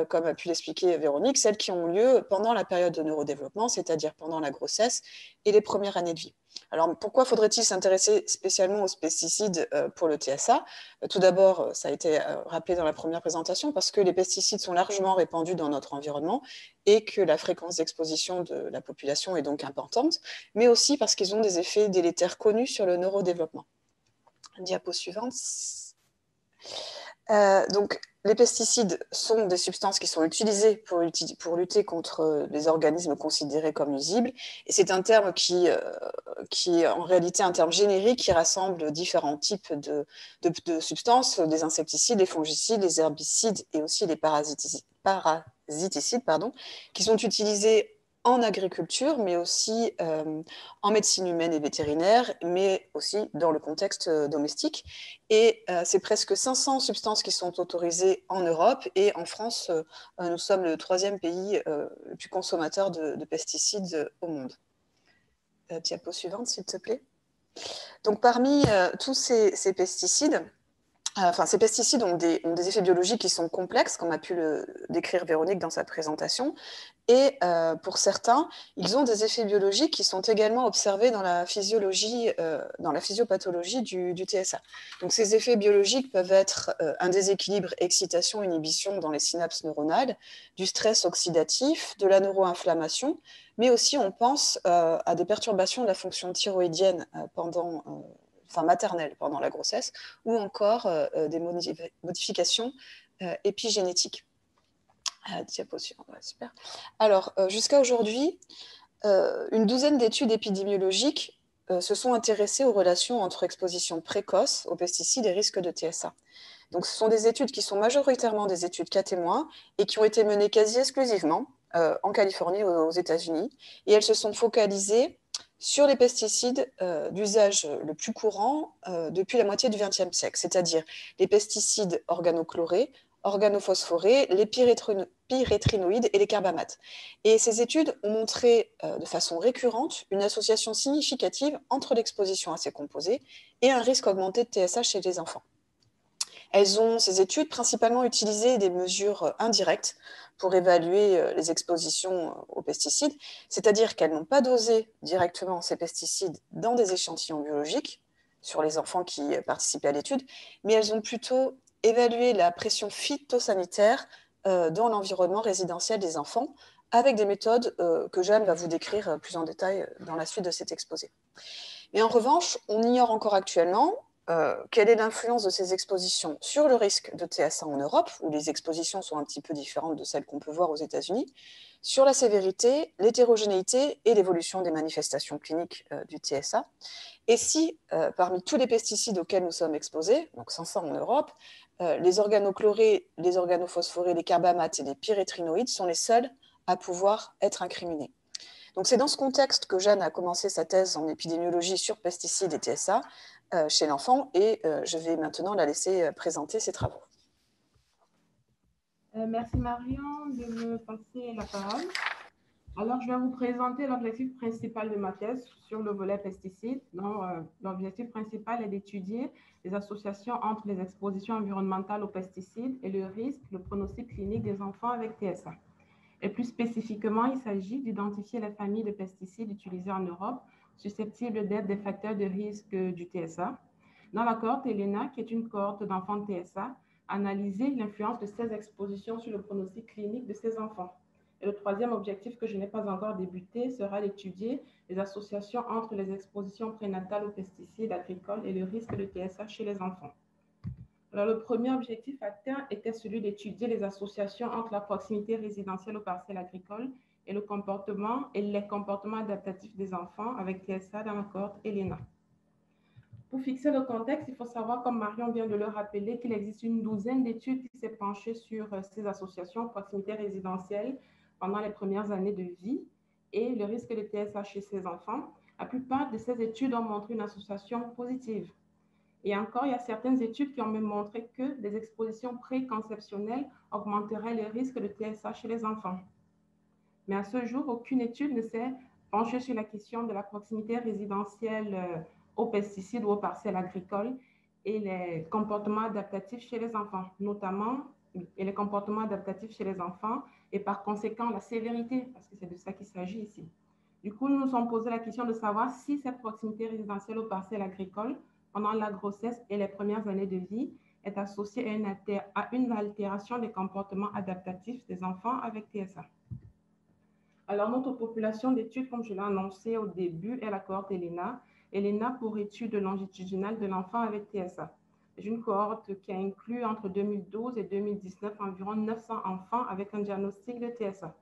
comme a pu l'expliquer Véronique, celles qui ont lieu pendant la période de neurodéveloppement, c'est-à-dire pendant la grossesse et les premières années de vie. Alors, pourquoi faudrait-il s'intéresser spécialement aux pesticides pour le TSA? Tout d'abord, ça a été rappelé dans la première présentation, parce que les pesticides sont largement répandus dans notre environnement et que la fréquence d'exposition de la population est donc importante, mais aussi parce qu'ils ont des effets délétères connus sur le neurodéveloppement. Diapo suivante. Donc, les pesticides sont des substances qui sont utilisées pour lutter contre les organismes considérés comme nuisibles. Et c'est un terme qui est en réalité un terme générique qui rassemble différents types de substances, des insecticides, les fongicides, les herbicides et aussi les parasiticides, qui sont utilisés en agriculture, mais aussi en médecine humaine et vétérinaire, mais aussi dans le contexte domestique. Et c'est presque 500 substances qui sont autorisées en Europe, et en France, nous sommes le 3e pays le plus consommateur de pesticides au monde. Diapo suivante, s'il te plaît. Donc, parmi tous ces pesticides, ces pesticides ont des effets biologiques qui sont complexes, comme a pu le décrire Véronique dans sa présentation. Et pour certains, ils ont des effets biologiques qui sont également observés dans la physiologie, dans la physiopathologie du TSA. Donc ces effets biologiques peuvent être un déséquilibre excitation-inhibition dans les synapses neuronales, du stress oxydatif, de la neuroinflammation, mais aussi on pense à des perturbations de la fonction thyroïdienne maternelle pendant la grossesse, ou encore des modifications épigénétiques. Diapo suivante, ouais, super. Alors, jusqu'à aujourd'hui, une douzaine d'études épidémiologiques se sont intéressées aux relations entre exposition précoce aux pesticides et risque de TSA. Donc, ce sont des études qui sont majoritairement des études cas témoins et qui ont été menées quasi exclusivement en Californie aux États-Unis. Et elles se sont focalisées sur les pesticides d'usage le plus courant depuis la moitié du XXe siècle, c'est-à-dire les pesticides organochlorés, organophosphorés, les pyrétrinoïdes et les carbamates. Et ces études ont montré de façon récurrente une association significative entre l'exposition à ces composés et un risque augmenté de TSA chez les enfants. Elles ont, ces études, principalement utilisé des mesures indirectes pour évaluer les expositions aux pesticides, c'est-à-dire qu'elles n'ont pas dosé directement ces pesticides dans des échantillons biologiques sur les enfants qui participaient à l'étude, mais elles ont plutôt évalué la pression phytosanitaire dans l'environnement résidentiel des enfants avec des méthodes que Jeanne va vous décrire plus en détail dans la suite de cet exposé. Mais en revanche, on ignore encore actuellement quelle est l'influence de ces expositions sur le risque de TSA en Europe, où les expositions sont un petit peu différentes de celles qu'on peut voir aux États-Unis, sur la sévérité, l'hétérogénéité et l'évolution des manifestations cliniques du TSA. Et si, parmi tous les pesticides auxquels nous sommes exposés, donc 500 en Europe, les organochlorés, les organophosphorés, les carbamates et les pyrétrinoïdes sont les seuls à pouvoir être incriminés. Donc c'est dans ce contexte que Jeanne a commencé sa thèse en épidémiologie sur pesticides et TSA chez l'enfant, et je vais maintenant la laisser présenter ses travaux. Merci Marion de me passer la parole. Alors, je vais vous présenter l'objectif principal de ma thèse sur le volet pesticides. L'objectif principal est d'étudier les associations entre les expositions environnementales aux pesticides et le risque, le pronostic clinique des enfants avec TSA. Et plus spécifiquement, il s'agit d'identifier les familles de pesticides utilisés en Europe susceptibles d'être des facteurs de risque du TSA. Dans la cohorte ELENA, qui est une cohorte d'enfants de TSA, analyser l'influence de ces expositions sur le pronostic clinique de ces enfants. Et le troisième objectif que je n'ai pas encore débuté sera d'étudier les associations entre les expositions prénatales aux pesticides agricoles et le risque de TSA chez les enfants. Alors, le premier objectif atteint était celui d'étudier les associations entre la proximité résidentielle aux parcelles agricoles et les comportements adaptatifs des enfants avec TSA dans la cohorte ELENA. Pour fixer le contexte, il faut savoir, comme Marion vient de le rappeler, qu'il existe une douzaine d'études qui s'est penchée sur ces associations proximité résidentielle pendant les premières années de vie et le risque de TSA chez ces enfants. La plupart de ces études ont montré une association positive. Et encore, il y a certaines études qui ont même montré que des expositions préconceptionnelles augmenteraient le risque de TSA chez les enfants. Mais à ce jour, aucune étude ne s'est penchée sur la question de la proximité résidentielle aux pesticides ou aux parcelles agricoles et les comportements adaptatifs chez les enfants, notamment et les comportements adaptatifs chez les enfants et par conséquent la sévérité, parce que c'est de ça qu'il s'agit ici. Du coup, nous nous sommes posé la question de savoir si cette proximité résidentielle aux parcelles agricoles pendant la grossesse et les premières années de vie est associée à une altération des comportements adaptatifs des enfants avec TSA. Alors, notre population d'études, comme je l'ai annoncé au début, est la cohorte ELENA. ELENA pour études longitudinales de l'enfant avec TSA. C'est une cohorte qui a inclus entre 2012 et 2019 environ 900 enfants avec un diagnostic de TSA.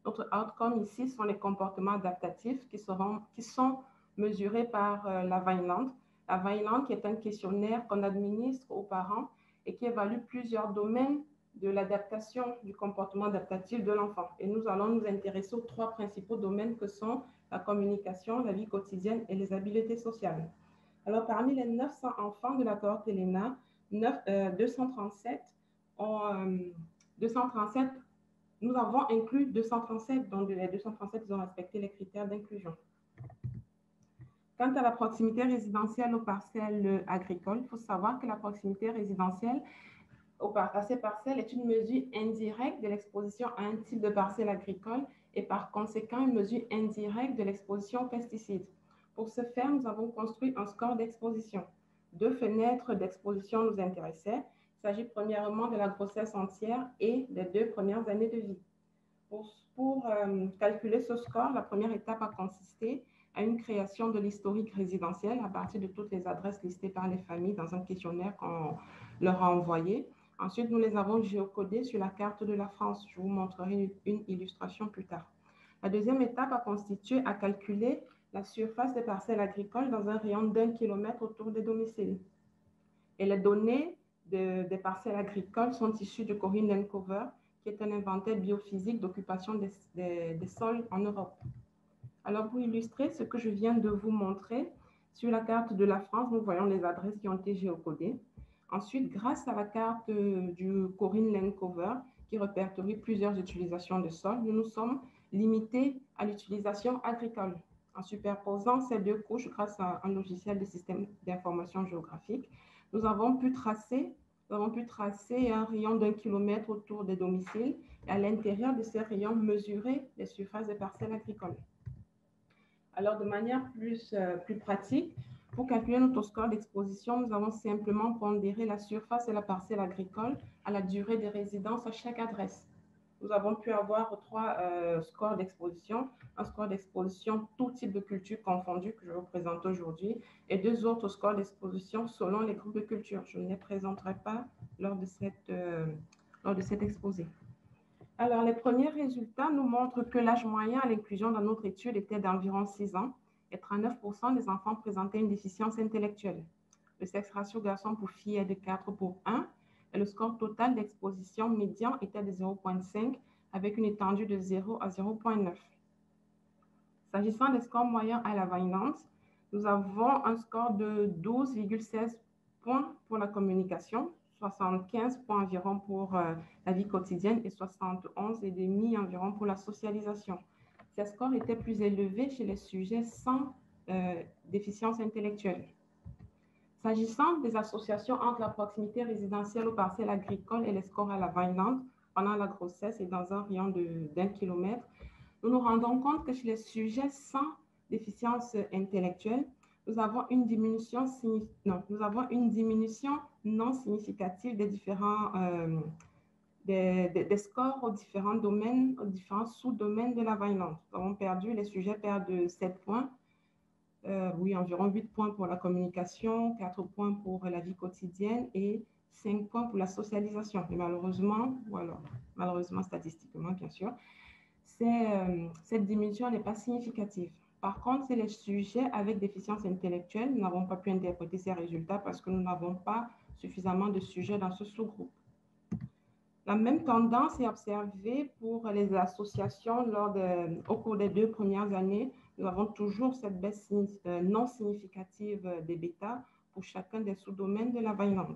Notre outcome ici sont les comportements adaptatifs qui sont mesurés par la Vineland. La Vineland qui est un questionnaire qu'on administre aux parents et qui évalue plusieurs domaines de l'adaptation du comportement adaptatif de l'enfant. Et nous allons nous intéresser aux trois principaux domaines que sont la communication, la vie quotidienne et les habiletés sociales. Alors, parmi les 900 enfants de la cohorte ELENA, 237, nous avons inclus 237, dont les 237 ont respecté les critères d'inclusion. Quant à la proximité résidentielle aux parcelles agricoles, il faut savoir que la proximité résidentielle à ces parcelles est une mesure indirecte de l'exposition à un type de parcelle agricole et par conséquent une mesure indirecte de l'exposition aux pesticides. Pour ce faire, nous avons construit un score d'exposition. 2 fenêtres d'exposition nous intéressaient. Il s'agit premièrement de la grossesse entière et des 2 premières années de vie. Pour calculer ce score, la première étape a consisté à une création de l'historique résidentiel à partir de toutes les adresses listées par les familles dans un questionnaire qu'on leur a envoyé. Ensuite, nous les avons géocodées sur la carte de la France. Je vous montrerai une illustration plus tard. La deuxième étape a consisté à calculer la surface des parcelles agricoles dans un rayon d'1 kilomètre autour des domiciles. Et les données des parcelles agricoles sont issues de Corinne Lenkover, qui est un inventaire biophysique d'occupation des sols en Europe. Alors, pour illustrer ce que je viens de vous montrer, sur la carte de la France, nous voyons les adresses qui ont été géocodées. Ensuite, grâce à la carte du Corinne Lenkover, qui répertorie plusieurs utilisations de sol, nous nous sommes limités à l'utilisation agricole. En superposant ces 2 couches grâce à un logiciel de système d'information géographique, nous avons pu tracer un rayon d'1 kilomètre autour des domiciles et à l'intérieur de ces rayons, mesurer les surfaces des parcelles agricoles. Alors, de manière plus pratique, pour calculer notre score d'exposition, nous avons simplement pondéré la surface et la parcelle agricole à la durée de résidence à chaque adresse. Nous avons pu avoir 3 scores d'exposition, un score d'exposition tout type de culture confondu que je vous présente aujourd'hui et 2 autres scores d'exposition selon les groupes de culture. Je ne les présenterai pas lors de cet exposé. Alors, les premiers résultats nous montrent que l'âge moyen à l'inclusion dans notre étude était d'environ 6 ans et 39% des enfants présentaient une déficience intellectuelle. Le sexe ratio garçon pour fille est de 4 pour 1 et le score total d'exposition médian était de 0,5 avec une étendue de 0 à 0,9. S'agissant des scores moyens à la Vineland, nous avons un score de 12,16 points pour la communication, 75 points environ pour la vie quotidienne et 71,5 environ pour la socialisation. Ces scores étaient plus élevés chez les sujets sans déficience intellectuelle. S'agissant des associations entre la proximité résidentielle aux parcelles agricoles et les scores à la Vineland pendant la grossesse et dans un rayon d'1 kilomètre, nous nous rendons compte que chez les sujets sans déficience intellectuelle, nous avons une diminution non significative des différents des scores aux différents domaines, aux différents sous-domaines de la Vineland. Les sujets perdent 7 points, environ 8 points pour la communication, 4 points pour la vie quotidienne et 5 points pour la socialisation. Mais malheureusement, statistiquement, bien sûr, cette diminution n'est pas significative. Par contre, c'est les sujets avec déficience intellectuelle. Nous n'avons pas pu interpréter ces résultats parce que nous n'avons pas suffisamment de sujets dans ce sous-groupe. La même tendance est observée pour les associations au cours des 2 premières années. Nous avons toujours cette baisse non significative des bêta pour chacun des sous-domaines de la Vineland.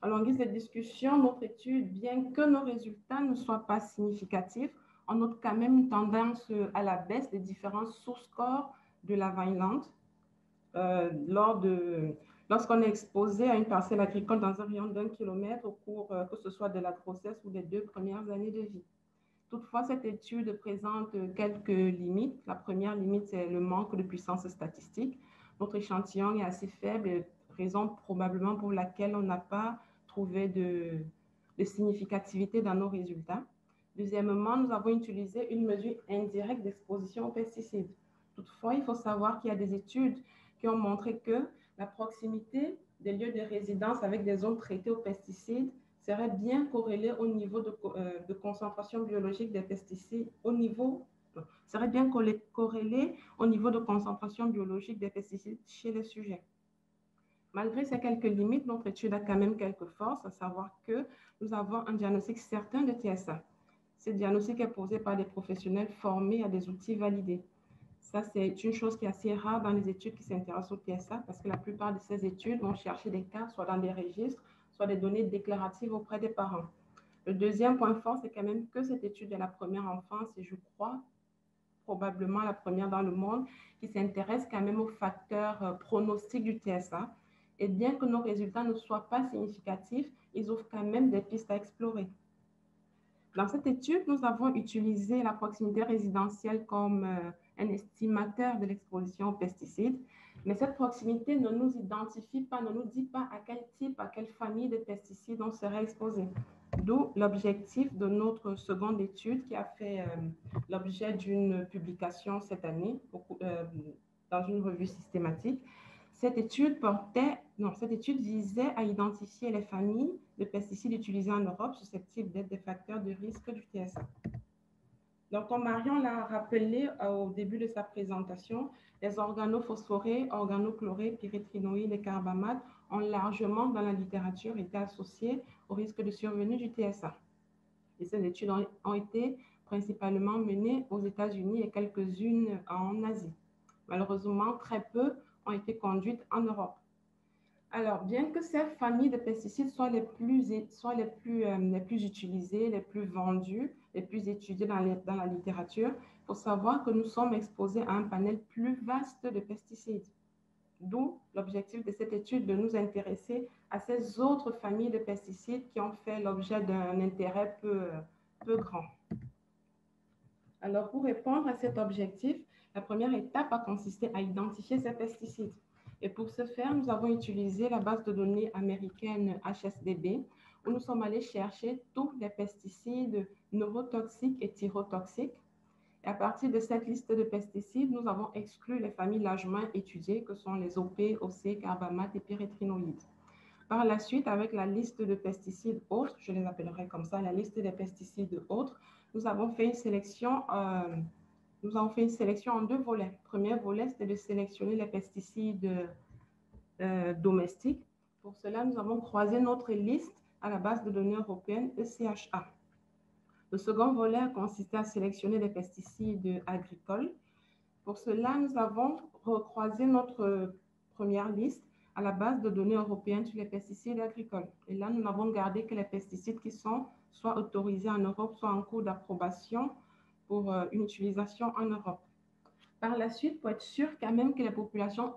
Alors, en guise de discussion, notre étude, bien que nos résultats ne soient pas significatifs, on note quand même une tendance à la baisse des différents sous-scores de la Vineland lorsqu'on est exposé à une parcelle agricole dans un rayon d'1 kilomètre au cours que ce soit de la grossesse ou des 2 premières années de vie. Toutefois, cette étude présente quelques limites. La première limite, c'est le manque de puissance statistique. Notre échantillon est assez faible, raison probablement pour laquelle on n'a pas trouvé de significativité dans nos résultats. Deuxièmement, nous avons utilisé une mesure indirecte d'exposition aux pesticides. Toutefois, il faut savoir qu'il y a des études qui ont montré que la proximité des lieux de résidence avec des zones traitées aux pesticides serait bien corrélée au niveau de concentration biologique des pesticides, serait bien corrélée au niveau de concentration biologique des pesticides chez les sujets. Malgré ces quelques limites, notre étude a quand même quelques forces, à savoir que nous avons un diagnostic certain de TSA. Ce diagnostic est posé par des professionnels formés à des outils validés. Ça, c'est une chose qui est assez rare dans les études qui s'intéressent au TSA parce que la plupart de ces études vont chercher des cas soit dans des registres, soit des données déclaratives auprès des parents. Le deuxième point fort, c'est quand même que cette étude est la première enfance et je crois probablement la première dans le monde qui s'intéresse quand même aux facteurs pronostiques du TSA. Et bien que nos résultats ne soient pas significatifs, ils offrent quand même des pistes à explorer. Dans cette étude, nous avons utilisé la proximité résidentielle comme un estimateur de l'exposition aux pesticides, mais cette proximité ne nous identifie pas, ne nous dit pas à quel type, à quelle famille de pesticides on serait exposé. D'où l'objectif de notre seconde étude qui a fait l'objet d'une publication cette année dans une revue systématique. Cette étude visait à identifier les familles de pesticides utilisés en Europe susceptibles d'être des facteurs de risque du TSA. Donc, comme Marion l'a rappelé au début de sa présentation, les organophosphorés, organochlorés, pyrétrinoïdes et carbamates ont largement, dans la littérature, été associés au risque de survenue du TSA. Et ces études ont été principalement menées aux États-Unis et quelques-unes en Asie. Malheureusement, très peu ont été conduites en Europe. Alors, bien que ces familles de pesticides soient les plus utilisées, les plus vendues, les plus étudiées dans la littérature, il faut savoir que nous sommes exposés à un panel plus vaste de pesticides. D'où l'objectif de cette étude de nous intéresser à ces autres familles de pesticides qui ont fait l'objet d'un intérêt peu grand. Alors, pour répondre à cet objectif, la première étape a consisté à identifier ces pesticides. Et pour ce faire, nous avons utilisé la base de données américaine HSDB, où nous sommes allés chercher tous les pesticides neurotoxiques et thyrotoxiques. Et à partir de cette liste de pesticides, nous avons exclu les familles largement étudiées, que sont les OP, OC, carbamates et pyrétrinoïdes. Par la suite, avec la liste de pesticides autres, je les appellerai comme ça, la liste des pesticides autres, nous avons fait une sélection en deux volets. Le premier volet, c'était de sélectionner les pesticides domestiques. Pour cela, nous avons croisé notre liste à la base de données européenne ECHA. Le second volet a consisté à sélectionner les pesticides agricoles. Pour cela, nous avons recroisé notre première liste à la base de données européennes sur les pesticides agricoles. Et là, nous n'avons gardé que les pesticides qui sont soit autorisés en Europe, soit en cours d'approbation pour une utilisation en Europe. Par la suite, pour être sûr quand même que les populations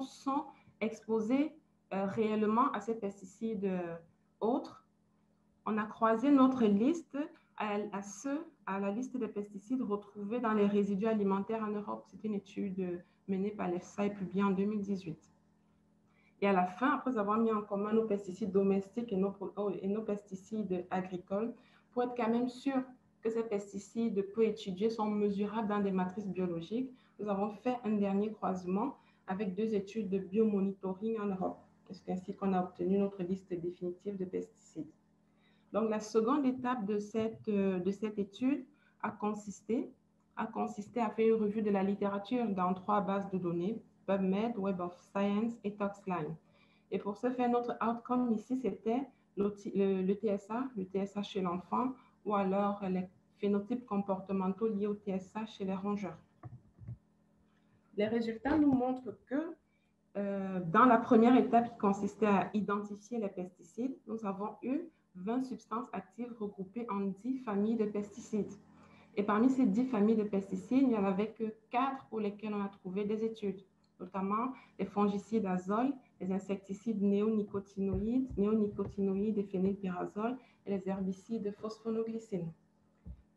sont exposées réellement à ces pesticides autres, on a croisé notre liste à la liste des pesticides retrouvés dans les résidus alimentaires en Europe. C'est une étude menée par l'EFSA et publiée en 2018. Et à la fin, après avoir mis en commun nos pesticides domestiques et nos pesticides agricoles, pour être quand même sûr que ces pesticides peu étudiés sont mesurables dans des matrices biologiques, nous avons fait un dernier croisement avec 2 études de biomonitoring en Europe. C'est ainsi qu'on a obtenu notre liste définitive de pesticides. Donc, la seconde étape de cette étude a consisté à faire une revue de la littérature dans 3 bases de données, PubMed, Web of Science et ToxLine. Et pour ce faire, notre outcome ici, c'était le TSA chez l'enfant ou alors les phénotypes comportementaux liés au TSA chez les rongeurs. Les résultats nous montrent que dans la première étape qui consistait à identifier les pesticides, nous avons eu 20 substances actives regroupées en 10 familles de pesticides. Et parmi ces 10 familles de pesticides, il n'y en avait que 4 pour lesquelles on a trouvé des études, notamment les fongicides azole, les insecticides néonicotinoïdes et phénylpyrazole et les herbicides phosphonoglycine.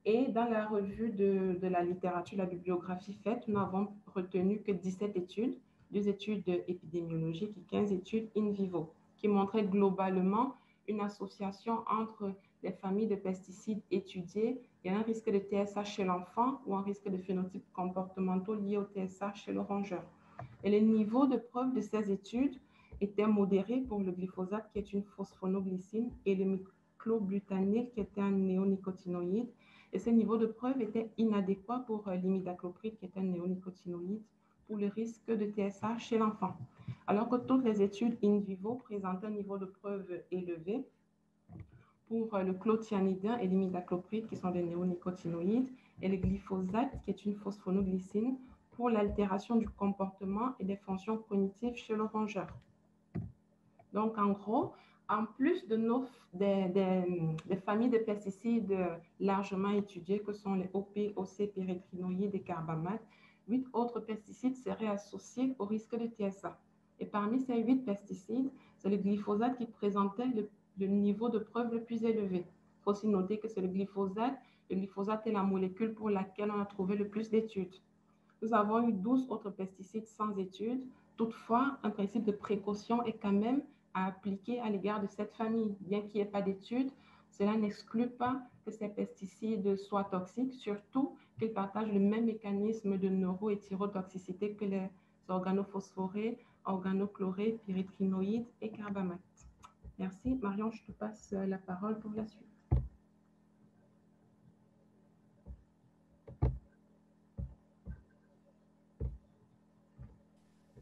Et dans la revue de la littérature, la bibliographie faite, nous n'avons retenu que 17 études, 2 études épidémiologiques et 15 études in vivo, qui montraient globalement une association entre les familles de pesticides étudiées et un risque de TSA chez l'enfant ou un risque de phénotypes comportementaux liés au TSA chez le rongeur. Et les niveaux de preuve de ces études étaient modérés pour le glyphosate, qui est une phosphonoglycine, et le miclobutanyl, qui était un néonicotinoïde. Et ces niveaux de preuve étaient inadéquats pour l'imidacloprid, qui est un néonicotinoïde, pour le risque de TSA chez l'enfant. Alors que toutes les études in vivo présentent un niveau de preuve élevé pour le clothianidin et l'imidacloprid, qui sont des néonicotinoïdes, et le glyphosate, qui est une phosphonoglycine, pour l'altération du comportement et des fonctions cognitives chez le rongeur. Donc, en gros, En plus des familles de pesticides largement étudiées, que sont les OP, OC, pyrétrinoïdes et carbamates, 8 autres pesticides seraient associés au risque de TSA. Et parmi ces 8 pesticides, c'est le glyphosate qui présentait le niveau de preuve le plus élevé. Il faut aussi noter que c'est le glyphosate. Le glyphosate est la molécule pour laquelle on a trouvé le plus d'études. Nous avons eu 12 autres pesticides sans études. Toutefois, un principe de précaution est quand même à appliquer à l'égard de cette famille. Bien qu'il n'y ait pas d'études, cela n'exclut pas que ces pesticides soient toxiques, surtout qu'ils partagent le même mécanisme de neuro- et thyrotoxicité que les organophosphorés, organochlorés, pyrétrinoïdes et carbamates. Merci. Marion, je te passe la parole pour la suite.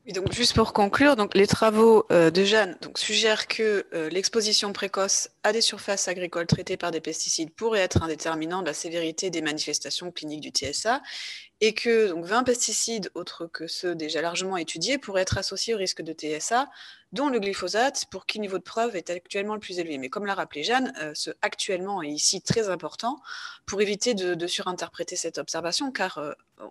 Et donc, juste pour conclure, donc, les travaux de Jeanne suggèrent que l'exposition précoce à des surfaces agricoles traitées par des pesticides pourrait être un déterminant de la sévérité des manifestations cliniques du TSA et que 20 pesticides, autres que ceux déjà largement étudiés, pourraient être associés au risque de TSA, dont le glyphosate, pour qui le niveau de preuve est actuellement le plus élevé. Mais comme l'a rappelé Jeanne, ce actuellement est ici très important pour éviter de surinterpréter cette observation, car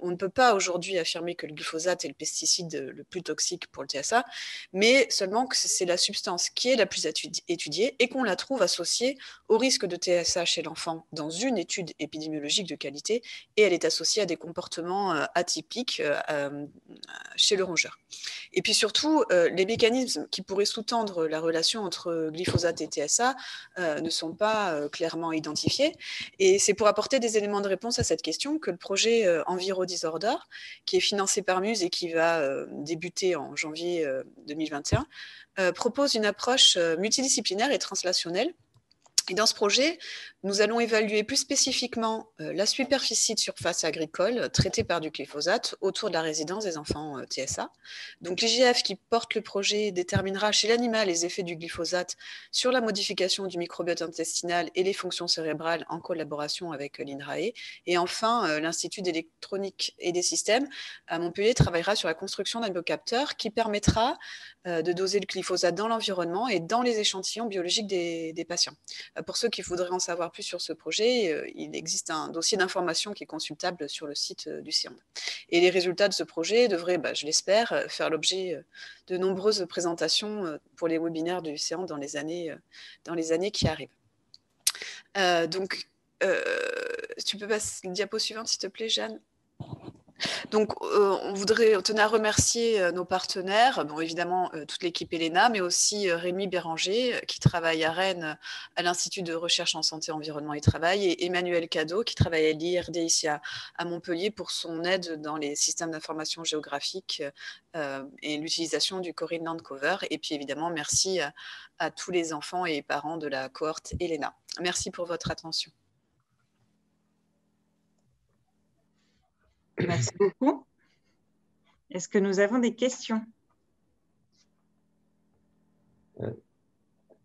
on ne peut pas aujourd'hui affirmer que le glyphosate est le pesticide le plus toxique pour le TSA, mais seulement que c'est la substance qui est la plus étudiée et qu'on la trouve associée au risque de TSA chez l'enfant dans une étude épidémiologique de qualité, et elle est associée à des comportements atypiques chez le rongeur. Et puis surtout, les mécanismes qui pourraient sous-tendre la relation entre glyphosate et TSA ne sont pas clairement identifiés. Et c'est pour apporter des éléments de réponse à cette question que le projet EnviroDisorder, qui est financé par Muse et qui va débuter en janvier 2021, propose une approche multidisciplinaire et translationnelle. Et dans ce projet, nous allons évaluer plus spécifiquement la superficie de surface agricole traitée par du glyphosate autour de la résidence des enfants TSA. Donc l'IGF qui porte le projet déterminera chez l'animal les effets du glyphosate sur la modification du microbiote intestinal et les fonctions cérébrales en collaboration avec l'INRAE. Et enfin, l'Institut d'électronique et des systèmes à Montpellier travaillera sur la construction d'un biocapteur qui permettra de doser le glyphosate dans l'environnement et dans les échantillons biologiques des patients. Pour ceux qui voudraient en savoir plus sur ce projet, il existe un dossier d'information qui est consultable sur le site du CIAND. Et les résultats de ce projet devraient, je l'espère, faire l'objet de nombreuses présentations pour les webinaires du CIAND dans les années qui arrivent. Tu peux passer la diapo suivante, s'il te plaît, Jeanne ? Donc, on tenait à remercier nos partenaires, évidemment toute l'équipe ELENA, mais aussi Rémi Béranger, qui travaille à Rennes à l'Institut de recherche en santé, environnement et travail, et Emmanuel Cadeau, qui travaille à l'IRD ici à Montpellier pour son aide dans les systèmes d'information géographique et l'utilisation du Corinne Landcover. Et puis évidemment, merci à tous les enfants et parents de la cohorte ELENA. Merci pour votre attention. Merci beaucoup. Est-ce que nous avons des questions?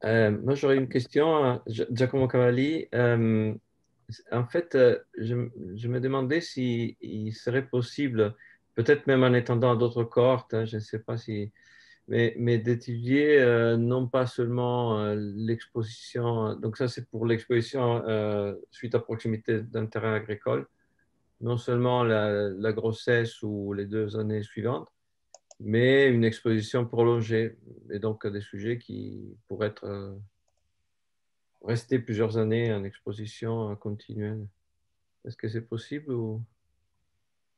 Moi, j'aurais une question. Giacomo Cavalli. En fait, je me demandais s'il serait possible, peut-être même en étendant à d'autres cohortes, je ne sais pas si, mais d'étudier non pas seulement l'exposition, donc ça c'est pour l'exposition suite à proximité d'intérêt agricole, non seulement la grossesse ou les 2 années suivantes, mais une exposition prolongée, et donc des sujets qui pourraient être rester plusieurs années en exposition continuelle. Est-ce que c'est possible ou...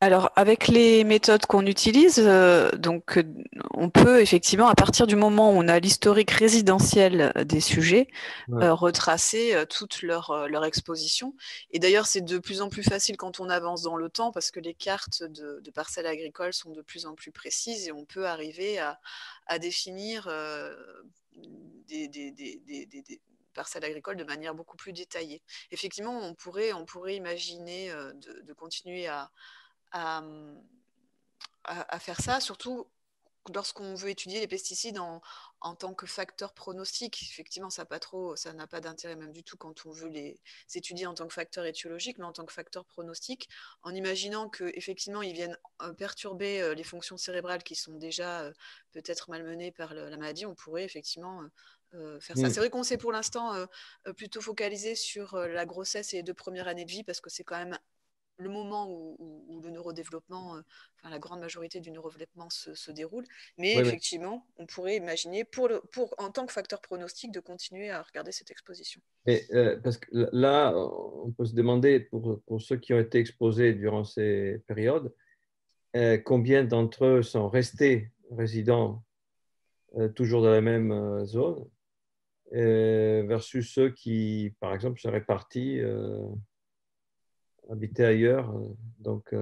Alors, avec les méthodes qu'on utilise, on peut effectivement, à partir du moment où on a l'historique résidentiel des sujets, retracer toute leur exposition. Et d'ailleurs, c'est de plus en plus facile quand on avance dans le temps parce que les cartes de parcelles agricoles sont de plus en plus précises et on peut arriver à définir des parcelles agricoles de manière beaucoup plus détaillée. Effectivement, on pourrait imaginer de continuer à faire ça, surtout lorsqu'on veut étudier les pesticides en tant que facteur pronostic, effectivement, ça n'a pas d'intérêt même du tout quand on veut les étudier en tant que facteur étiologique, mais en tant que facteur pronostic, en imaginant qu'effectivement, ils viennent perturber les fonctions cérébrales qui sont déjà peut-être malmenées par la maladie, on pourrait effectivement faire ça. C'est vrai qu'on s'est pour l'instant plutôt focalisé sur la grossesse et les 2 premières années de vie, parce que c'est quand même le moment où le neurodéveloppement, la grande majorité du neurodéveloppement se déroule. Mais effectivement, on pourrait imaginer, en tant que facteur pronostic, de continuer à regarder cette exposition. Et, parce que là, on peut se demander, pour ceux qui ont été exposés durant ces périodes, combien d'entre eux sont restés résidents toujours dans la même zone, versus ceux qui, par exemple, seraient partis habiter ailleurs. Donc,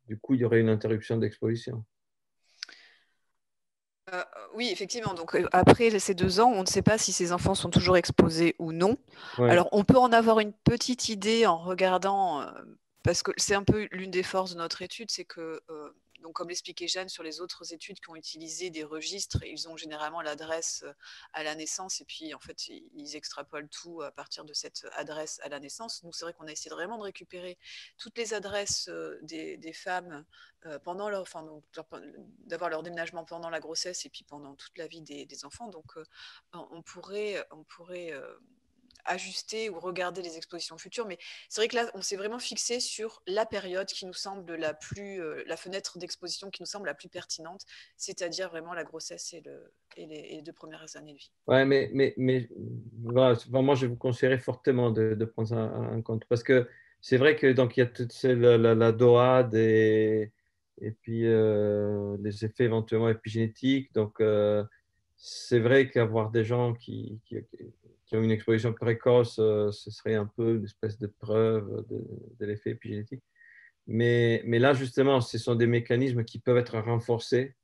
du coup, il y aurait une interruption d'exposition. Oui, effectivement. Donc, après ces 2 ans, on ne sait pas si ces enfants sont toujours exposés ou non. Ouais. Alors, on peut en avoir une petite idée en regardant, parce que c'est un peu l'une des forces de notre étude, c'est que, donc, comme l'expliquait Jeanne, sur les autres études qui ont utilisé des registres, ils ont généralement l'adresse à la naissance et puis, en fait, ils extrapolent tout à partir de cette adresse à la naissance. Nous, c'est vrai qu'on a essayé vraiment de récupérer toutes les adresses des femmes pendant d'avoir leur déménagement pendant la grossesse et puis pendant toute la vie des enfants. Donc, on pourrait ajuster ou regarder les expositions futures, mais c'est vrai que là, on s'est vraiment fixé sur la période qui nous semble la fenêtre d'exposition qui nous semble la plus pertinente, c'est-à-dire vraiment la grossesse et les 2 premières années de vie. Ouais, mais voilà, moi, je vous conseillerais fortement de prendre ça en compte, parce que c'est vrai que donc il y a toute la DOAD et puis les effets éventuellement épigénétiques. Donc, c'est vrai qu'avoir des gens qui ont une exposition précoce, ce serait un peu une espèce de preuve de l'effet épigénétique. Mais là, justement, ce sont des mécanismes qui peuvent être renforcés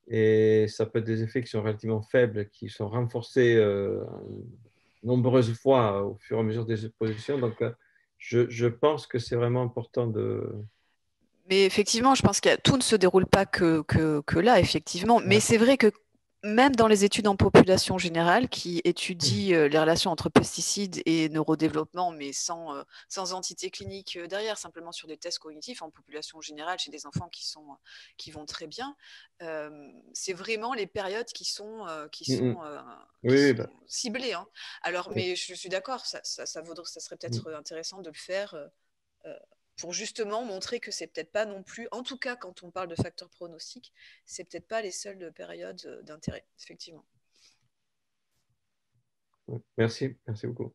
et ça peut être des effets qui sont relativement faibles, qui sont renforcés nombreuses fois au fur et à mesure des expositions. Donc, je pense que c'est vraiment important de... Mais effectivement, je pense que tout ne se déroule pas que là, effectivement. Mais c'est vrai que même dans les études en population générale qui étudient les relations entre pesticides et neurodéveloppement, mais sans entité clinique derrière, simplement sur des tests cognitifs en population générale chez des enfants qui vont très bien, c'est vraiment les périodes qui sont ciblées. Hein. Alors, mais je suis d'accord, ça serait peut-être intéressant de le faire pour justement montrer que c'est peut-être pas non plus, en tout cas quand on parle de facteurs pronostiques, c'est peut-être pas les seules périodes d'intérêt, effectivement. Merci beaucoup.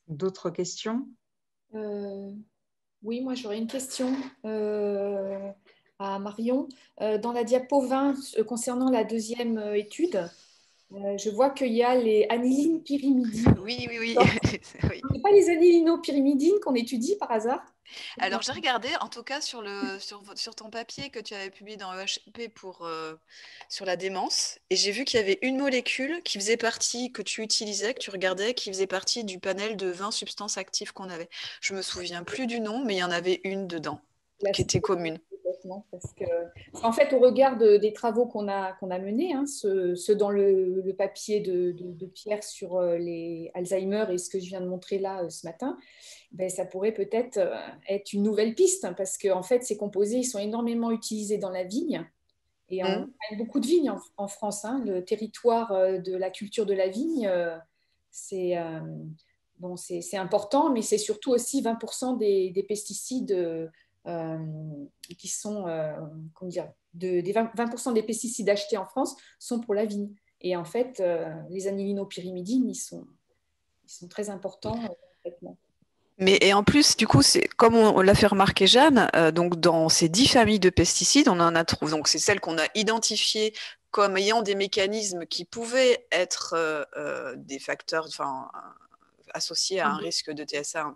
D'autres questions? Oui, moi j'aurais une question à Marion. Dans la diapo 20, concernant la 2e étude, je vois qu'il y a les anilines pyrimidines. Oui. Oui. Ce n'est pas les anilino-pyrimidines qu'on étudie par hasard? Alors, j'ai regardé, en tout cas, sur ton papier que tu avais publié dans EHP sur la démence, et j'ai vu qu'il y avait une molécule qui faisait partie, que tu utilisais, que tu regardais, qui faisait partie du panel de 20 substances actives qu'on avait. Je ne me souviens plus du nom, mais il y en avait une dedans, qui était commune. Parce qu'en fait, au regard des travaux qu'on a menés, hein, ceux dans le papier de Pierre sur les Alzheimer et ce que je viens de montrer là ce matin, ben, ça pourrait peut-être être une nouvelle piste, hein, parce qu'en fait, ces composés ils sont énormément utilisés dans la vigne. Et on a beaucoup de vignes en France. Hein. Le territoire de la culture de la vigne, c'est important, mais c'est surtout aussi 20% des pesticides qui sont, comment dire, des 20% des pesticides achetés en France sont pour la vigne. Et en fait, les anilino-pyrimidines, ils sont très importants dans le traitement. Et en plus, du coup, comme on l'a fait remarquer Jeanne, donc dans ces 10 familles de pesticides, on en a trouvé. Donc c'est celles qu'on a identifiées comme ayant des mécanismes qui pouvaient être des facteurs, associées à un risque de TSA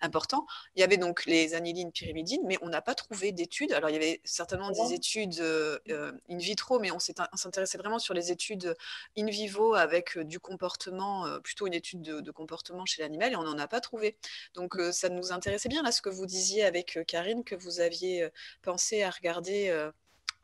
important. Il y avait donc les anilines pyrimidines, mais on n'a pas trouvé d'études. Alors, il y avait certainement des études in vitro, mais on s'intéressait vraiment sur les études in vivo avec du comportement, plutôt une étude de comportement chez l'animal, et on n'en a pas trouvé. Donc, ça nous intéressait bien, là, ce que vous disiez avec Karine, que vous aviez pensé à regarder.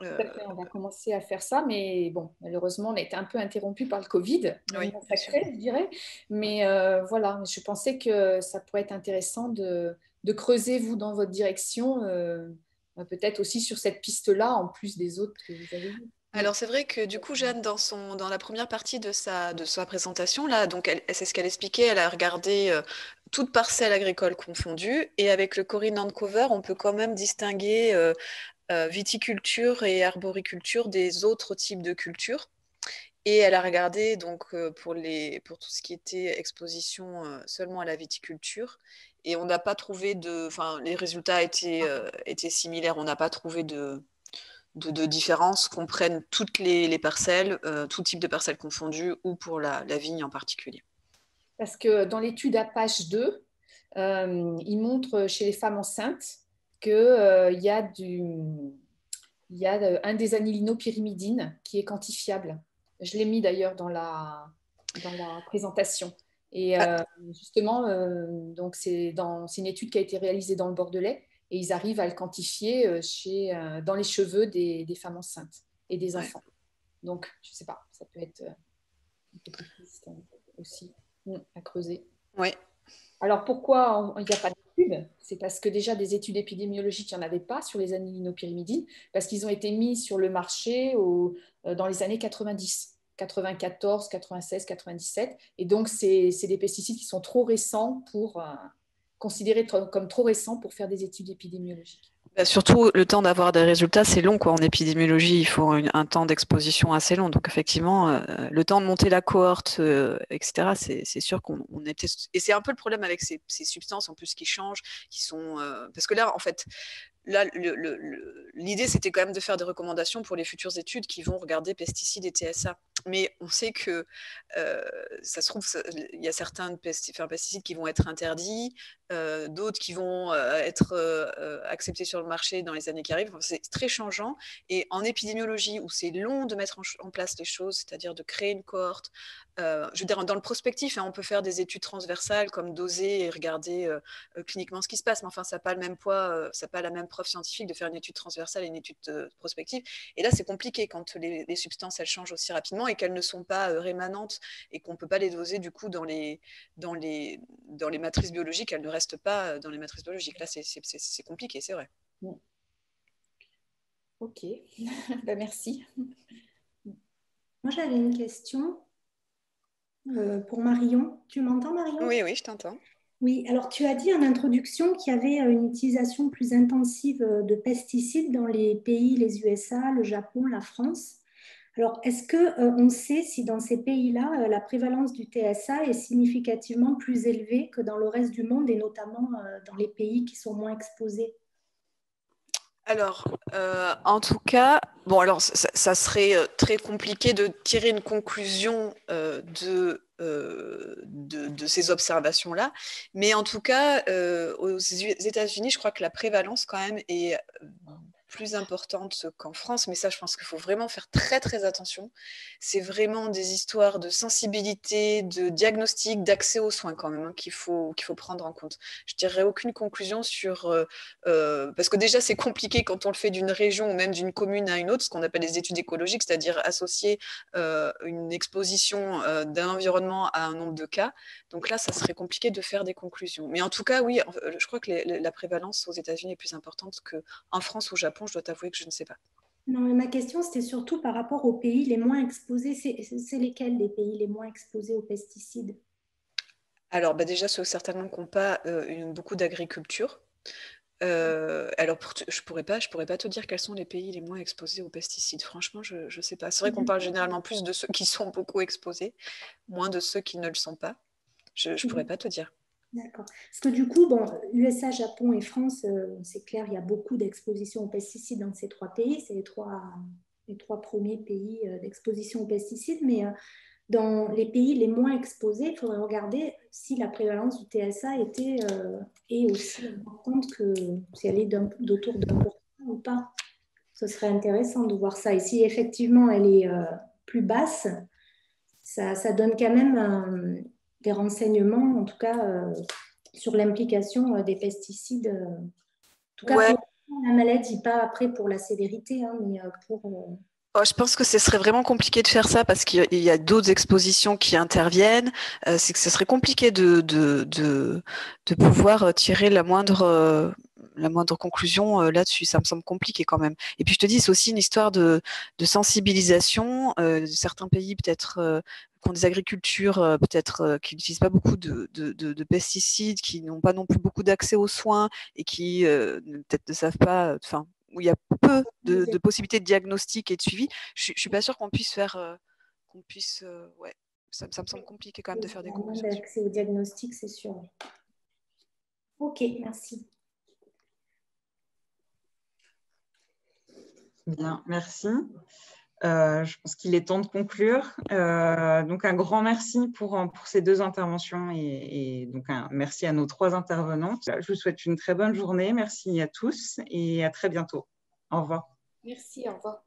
Tout à fait, on va commencer à faire ça, mais bon, malheureusement, on a été un peu interrompu par le Covid, oui, sacré, je dirais. Mais voilà, je pensais que ça pourrait être intéressant de creuser, vous, dans votre direction, peut-être aussi sur cette piste-là, en plus des autres que vous avez vues. Alors c'est vrai que du coup Jeanne dans la première partie de sa présentation là, donc c'est ce qu'elle expliquait, elle a regardé toute parcelle agricole confondue, et avec le Cory Nancover on peut quand même distinguer viticulture et arboriculture des autres types de cultures. Et elle a regardé donc pour tout ce qui était exposition seulement à la viticulture, et on n'a pas trouvé les résultats étaient similaires, on n'a pas trouvé de différence qu'on prenne toutes les parcelles, tout type de parcelles confondues, ou pour la vigne en particulier. Parce que dans l'étude Apache 2, il montre chez les femmes enceintes qu'il y a un des anilinos-pyrimidines qui est quantifiable. Je l'ai mis d'ailleurs dans la présentation. Et justement, donc c'est une étude qui a été réalisée dans le Bordelais, et ils arrivent à le quantifier dans les cheveux des femmes enceintes et des enfants. Donc, je ne sais pas, ça peut être une petite piste aussi à creuser. Oui. Alors, pourquoi il n'y a pas d'études? C'est parce que déjà, des études épidémiologiques, il n'y en avait pas sur les anilinos-pyrimidines, parce qu'ils ont été mis sur le marché dans les années 90, 94, 96, 97. Et donc, c'est des pesticides qui sont trop récents considérés comme trop récents pour faire des études épidémiologiques. Surtout, le temps d'avoir des résultats, c'est long, quoi. En épidémiologie, il faut un temps d'exposition assez long. Donc, effectivement, le temps de monter la cohorte, etc., c'est sûr qu'on était... Et c'est un peu le problème avec ces substances, en plus, qui changent, qui sont... Parce que là, en fait, là, l'idée, c'était quand même de faire des recommandations pour les futures études qui vont regarder pesticides et TSA. Mais on sait que ça se trouve, il y a certains pesticides qui vont être interdits, d'autres qui vont être acceptés sur le marché dans les années qui arrivent. Enfin, c'est très changeant. Et en épidémiologie, où c'est long de mettre en place les choses, c'est-à-dire de créer une cohorte, je veux dire, dans le prospectif, hein, on peut faire des études transversales comme doser et regarder cliniquement ce qui se passe, mais enfin, ça n'a pas le même poids, ça n'a pas la même preuve scientifique de faire une étude transversale et une étude prospective. Et là, c'est compliqué quand les substances, elles changent aussi rapidement et qu'elles ne sont pas rémanentes, et qu'on ne peut pas les doser du coup dans les matrices biologiques, elles ne restent pas dans les matrices biologiques. Là, c'est compliqué, c'est vrai. Ok, ben, merci. Moi, j'avais une question pour Marion. Tu m'entends, Marion? Oui, je t'entends. Oui, alors tu as dit en introduction qu'il y avait une utilisation plus intensive de pesticides dans les pays, les USA, le Japon, la France. Alors, est-ce qu'on sait si dans ces pays-là, la prévalence du TSA est significativement plus élevée que dans le reste du monde, et notamment dans les pays qui sont moins exposés? Alors, en tout cas, bon, alors ça serait très compliqué de tirer une conclusion de ces observations-là, mais en tout cas, aux États-Unis, je crois que la prévalence quand même est plus importante qu'en France, mais ça, je pense qu'il faut vraiment faire très très attention. C'est vraiment des histoires de sensibilité, de diagnostic, d'accès aux soins quand même, hein, qu'il faut prendre en compte. Je dirais aucune conclusion sur parce que déjà c'est compliqué quand on le fait d'une région ou même d'une commune à une autre, ce qu'on appelle les études écologiques, c'est-à-dire associer une exposition d'un environnement à un nombre de cas. Donc là, ça serait compliqué de faire des conclusions. Mais en tout cas, oui, je crois que la prévalence aux États-Unis est plus importante qu'en France ou au Japon. Je dois t'avouer que je ne sais pas. Non, mais ma question, c'était surtout par rapport aux pays les moins exposés. C'est lesquels les pays les moins exposés aux pesticides? Alors, déjà, ceux certainement qui n'ont pas beaucoup d'agriculture. Alors, je pourrais pas te dire quels sont les pays les moins exposés aux pesticides. Franchement, je ne sais pas. C'est vrai qu'on parle généralement plus de ceux qui sont beaucoup exposés, moins de ceux qui ne le sont pas. Je ne pourrais pas te dire. D'accord. Parce que du coup, bon, USA, Japon et France, c'est clair, il y a beaucoup d'exposition aux pesticides dans ces trois pays. C'est les trois premiers pays d'exposition aux pesticides. Mais dans les pays les moins exposés, il faudrait regarder si la prévalence du TSA est aussi importante que si elle est d'autour d'1% ou pas. Ce serait intéressant de voir ça. Et si effectivement elle est plus basse, ça donne quand même des renseignements, en tout cas, sur l'implication des pesticides. En tout cas, Ouais. pour la maladie, pas après pour la sévérité, hein, mais pour... Oh, je pense que ce serait vraiment compliqué de faire ça parce qu'il y a d'autres expositions qui interviennent. C'est que ce serait compliqué de pouvoir tirer la moindre conclusion là-dessus. Ça me semble compliqué quand même. Et puis je te dis, c'est aussi une histoire de sensibilisation. Certains pays peut-être qui ont des agricultures peut-être qui n'utilisent pas beaucoup de pesticides, qui n'ont pas non plus beaucoup d'accès aux soins et qui peut-être ne savent pas, enfin, où il y a peu de possibilités de diagnostic et de suivi, je ne suis pas sûre qu'on puisse faire, ouais, ça me semble compliqué quand même de faire des conclusions. L'accès au diagnostic, c'est sûr. Ok, merci. Bien, merci. Je pense qu'il est temps de conclure. Donc, un grand merci pour ces 2 interventions et donc un merci à nos 3 intervenantes. Je vous souhaite une très bonne journée. Merci à tous et à très bientôt. Au revoir. Merci, au revoir.